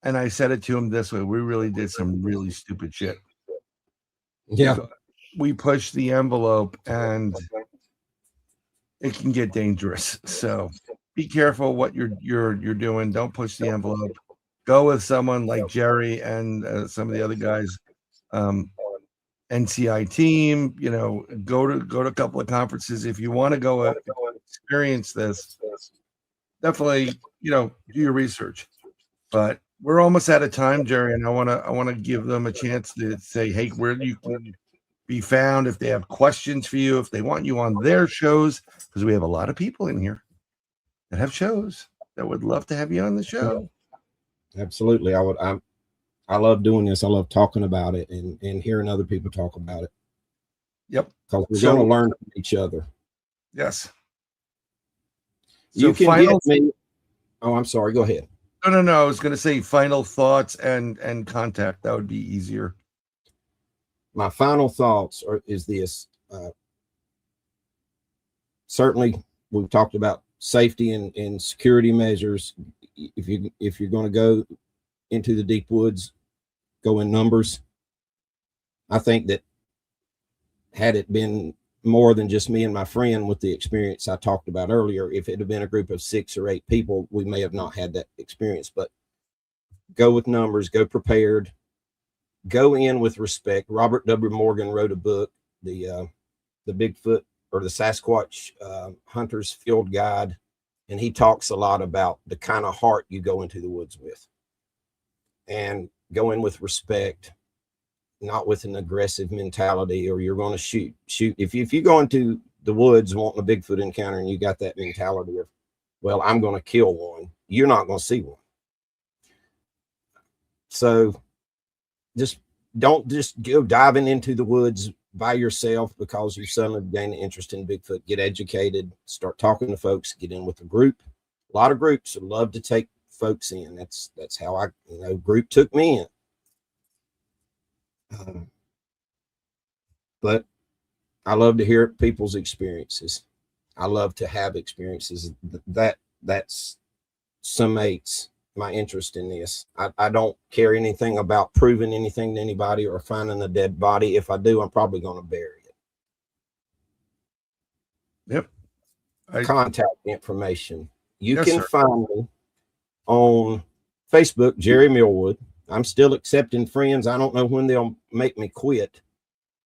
and I said it to him this way, we really did some really stupid shit. Yeah. We pushed the envelope, and it can get dangerous. So be careful what you're doing. Don't push the envelope. Go with someone like Jerry and some of the other guys, NCI team. Go to a couple of conferences if you want to go experience this. Definitely, do your research. But we're almost out of time, Jerry, and I want to give them a chance to say, hey, where you can be found if they have questions for you, if they want you on their shows, because we have a lot of people in here that have shows that would love to have you on the show. Absolutely. I love doing this. I love talking about it and hearing other people talk about it. Yep. Because we're going to learn from each other. Yes. You can get me. Oh, I'm sorry. Go ahead. No. I was going to say final thoughts and contact. That would be easier. My final thoughts is this. Certainly, we've talked about safety and security measures. If you're going to go into the deep woods, go in numbers. I think that had it been more than just me and my friend with the experience I talked about earlier, if it had been a group of 6 or 8 people, we may have not had that experience. But go with numbers, go prepared, go in with respect. Robert W. Morgan wrote a book, the Bigfoot or the Sasquatch Hunter's Field Guide, and he talks a lot about the kind of heart you go into the woods with. And go in with respect, not with an aggressive mentality, or you're going to shoot. If you go into the woods wanting a Bigfoot encounter and you got that mentality of, well, I'm going to kill one, you're not going to see one. So don't just go diving into the woods by yourself because you suddenly gain an interest in Bigfoot. Get educated, start talking to folks, get in with a group. A lot of groups love to take folks in. That's how group took me in. But I love to hear people's experiences. I love to have experiences. That's summates my interest in this. I don't care anything about proving anything to anybody or finding a dead body. If I do, I'm probably going to bury it. Yep. Contact information. You can find me on Facebook, Jerry Millwood. I'm still accepting friends. I don't know when they'll make me quit.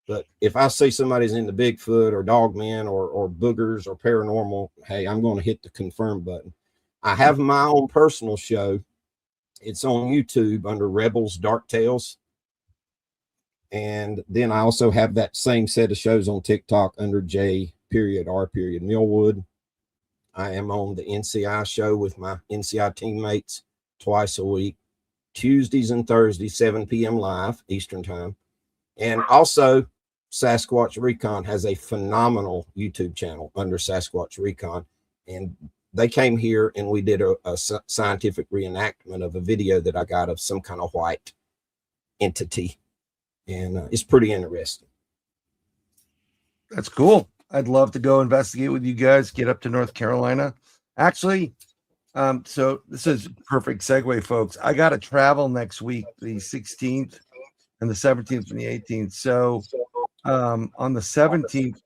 But if I see somebody's into Bigfoot or Dogman or boogers or paranormal, hey, I'm going to hit the confirm button. I have my own personal show. It's on YouTube under Rebels Dark Tales. And then I also have that same set of shows on TikTok under J.R. Millwood. I am on the NCI show with my NCI teammates twice a week, Tuesdays and Thursdays, 7 p.m. live Eastern time. And also Sasquatch Recon has a phenomenal YouTube channel under Sasquatch Recon. And they came here and we did a scientific reenactment of a video that I got of some kind of white entity. And it's pretty interesting. That's cool. I'd love to go investigate with you guys, get up to North Carolina. Actually, so this is perfect segue, folks. I got to travel next week, the 16th and the 17th and the 18th. So on the 17th,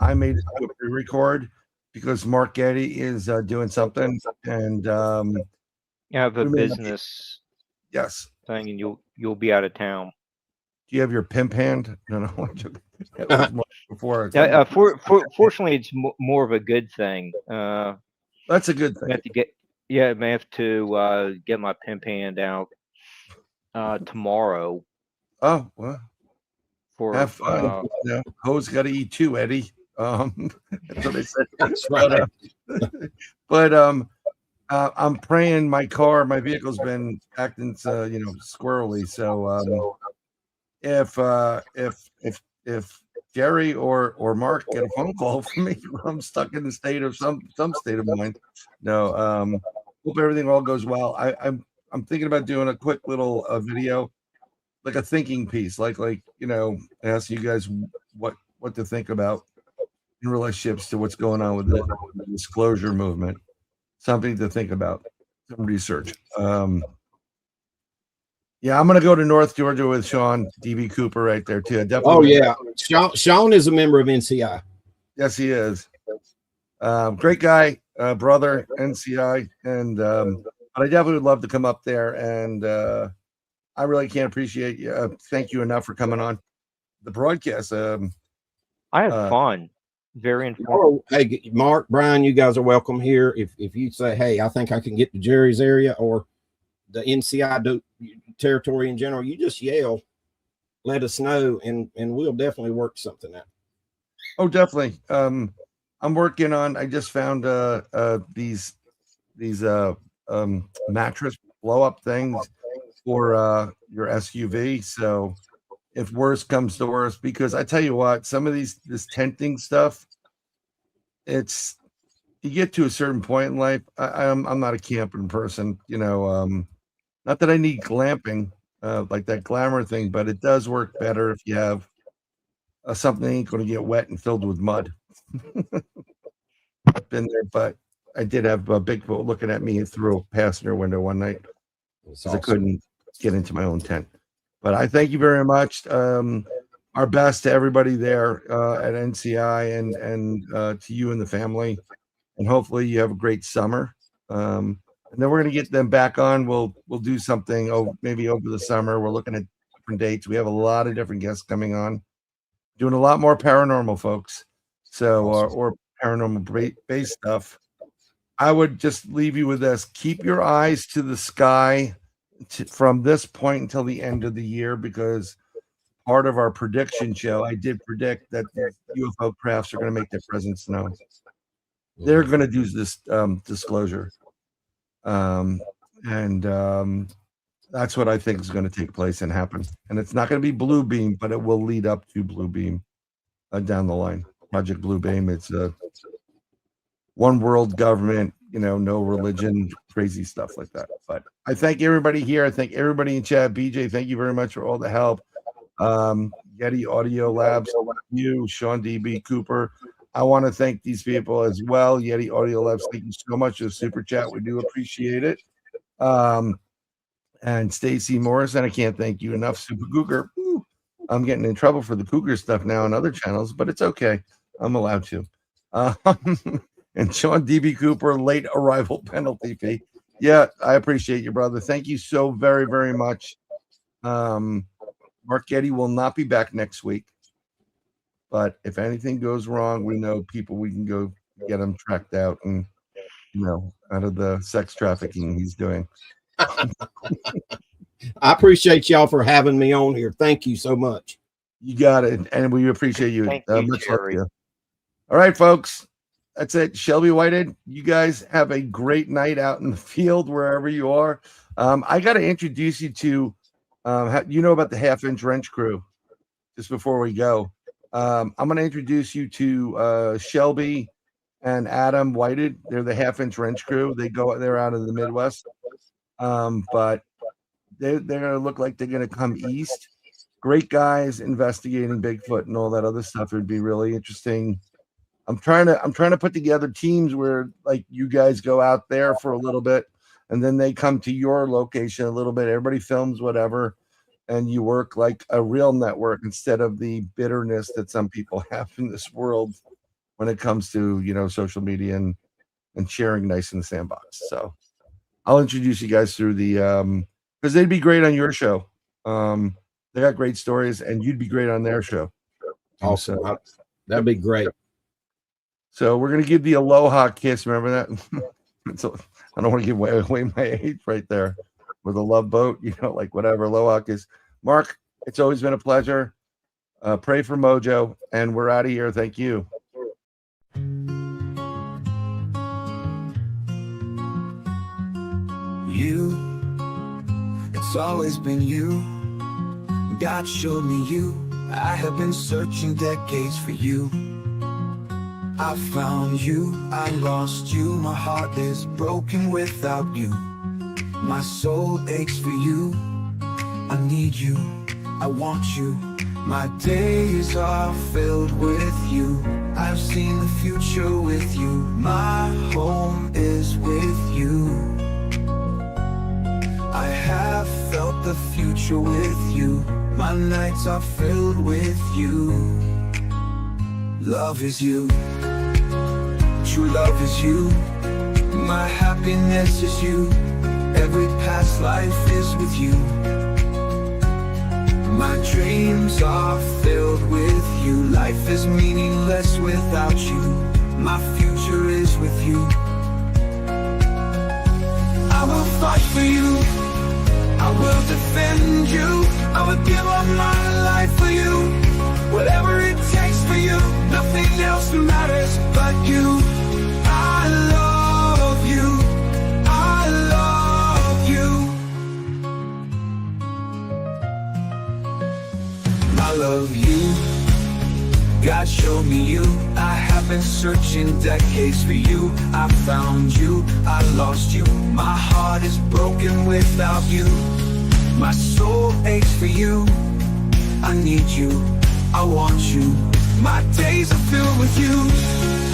I made it to a pre-record because Mark Eddy is doing something. And you have a business yes thing, and you'll be out of town. Do you have your pimp hand? No. Before. Fortunately, it's more of a good thing. That's a good thing. I may have to get my pimp hand out tomorrow. Oh, well. Have fun. Hoes got to eat too, Eddie. That's what I said. That's right. But I'm praying my vehicle's been acting, squirrely. So if Jerry or Mark get a phone call from me, I'm stuck in the state of some state of mind. No, hope everything all goes well. I'm thinking about doing a quick little video, like a thinking piece, like ask you guys what to think about in relationships to what's going on with the disclosure movement. Something to think about, some research. Yeah, I'm gonna go to North Georgia with Sean DB Cooper right there too. Yeah, Sean is a member of NCI. Yes, he is. Great guy, brother, NCI, and but I definitely would love to come up there. And I really can't appreciate you. Thank you enough for coming on the broadcast. I had fun. Very informative. Hey, Mark, Brian, you guys are welcome here. If you say, hey, I think I can get to Jerry's area or the NCI territory in general, you just yell, let us know, and we'll definitely work something out. Oh, definitely. I'm working on. I just found these mattress blow up things for your SUV. So if worse comes to worse, because I tell you what, some of this tenting stuff, it's you get to a certain point in life. I'm not a camping person, not that I need glamping, like that glamour thing, but it does work better if you have something that ain't going to get wet and filled with mud. Been there, but I did have a Bigfoot looking at me through a passenger window one night because I couldn't get into my own tent. But I thank you very much. Our best to everybody there at NCI and to you and the family. And hopefully you have a great summer. And then we're going to get them back on. We'll do something maybe over the summer. We're looking at different dates. We have a lot of different guests coming on, doing a lot more paranormal, folks. So or paranormal based stuff. I would just leave you with this. Keep your eyes to the sky from this point until the end of the year, because part of our prediction show, I did predict that the UFO crafts are going to make their presence known. They're going to do this disclosure. That's what I think is going to take place and happen. And it's not going to be Blue Beam, but it will lead up to Blue Beam down the line. Project Blue Beam. It's a one world government, no religion, crazy stuff like that. But I thank everybody here. I thank everybody in chat. BJ, thank you very much for all the help. Yeti Audio Labs, you, Sean DB Cooper. I want to thank these people as well. Yeti Audio Labs, thank you so much for the super chat. We do appreciate it. And Stacy Morrison, I can't thank you enough. Super Cougar. Woo. I'm getting in trouble for the Cougar stuff now on other channels, but it's okay. I'm allowed to. And Sean DB Cooper, late arrival penalty fee. Yeah, I appreciate you, brother. Thank you so very, very much. Mark Eddy will not be back next week. But if anything goes wrong, we know people we can go get him tracked out and, out of the sex trafficking he's doing. I appreciate y'all for having me on here. Thank you so much. You got it. And we appreciate you. Thank you, much Jerry. love to you. All right, folks. That's it. Shelby Whitehead, you guys have a great night out in the field, wherever you are. I got to introduce you to, about the half-inch wrench crew, just before we go. I'm going to introduce you to Shelby and Adam Whitehead. They're the half-inch wrench crew. They're out of the Midwest, but they're going to look like they're going to come east. Great guys investigating Bigfoot and all that other stuff. It would be really interesting. I'm trying to put together teams where like you guys go out there for a little bit and then they come to your location a little bit. Everybody films whatever. And you work like a real network instead of the bitterness that some people have in this world when it comes to, social media and sharing nice in the sandbox. So I'll introduce you guys through the, because they'd be great on your show. They got great stories and you'd be great on their show. Awesome. That'd be great. So we're going to give the aloha kiss. Remember that? So I don't want to give away my age right there. With a love boat, like whatever, aloha kiss. Mark, it's always been a pleasure. Pray for Mojo, and we're out of here. Thank you. You, it's always been you. God showed me you. I have been searching decades for you. I found you, I lost you. My heart is broken without you. My soul aches for you. I need you, I want you. My days are filled with you. I've seen the future with you. My home is with you. I have felt the future with you. My nights are filled with you. Love is you. True love is you. My happiness is you. Every past life is with you. My dreams are filled with you. Life is meaningless without you. My future is with you. I will fight for you. I will defend you. I will give up my life for you. Whatever it takes for you. Nothing else matters but you. I love you. I love you. I love you. God showed me you. I have been searching decades for you. I found you, I lost you. My heart is broken without you. My soul aches for you. I need you, I want you. My days are filled with you.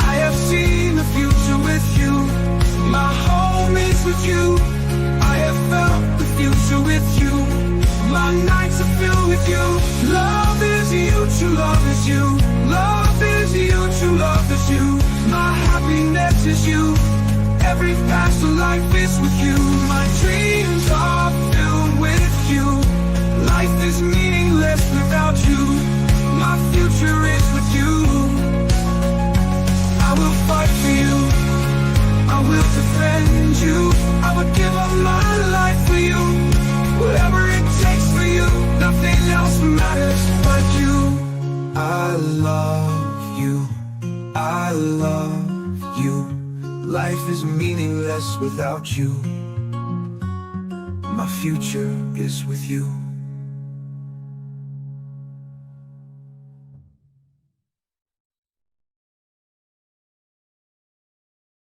I have seen the future with you. My home is with you. I have felt the future with you. My nights are filled with you. Love is you, true love is you. Love is you, true love is you. My happiness is you. Every past life is with you. My dreams are filled with you. Life is meaningless without you. My future is with you. I will fight for you. I will defend you. I would give up my life for you. Whatever it takes for you. Nothing else matters but you. I love you. I love you. Life is meaningless without you. My future is with you.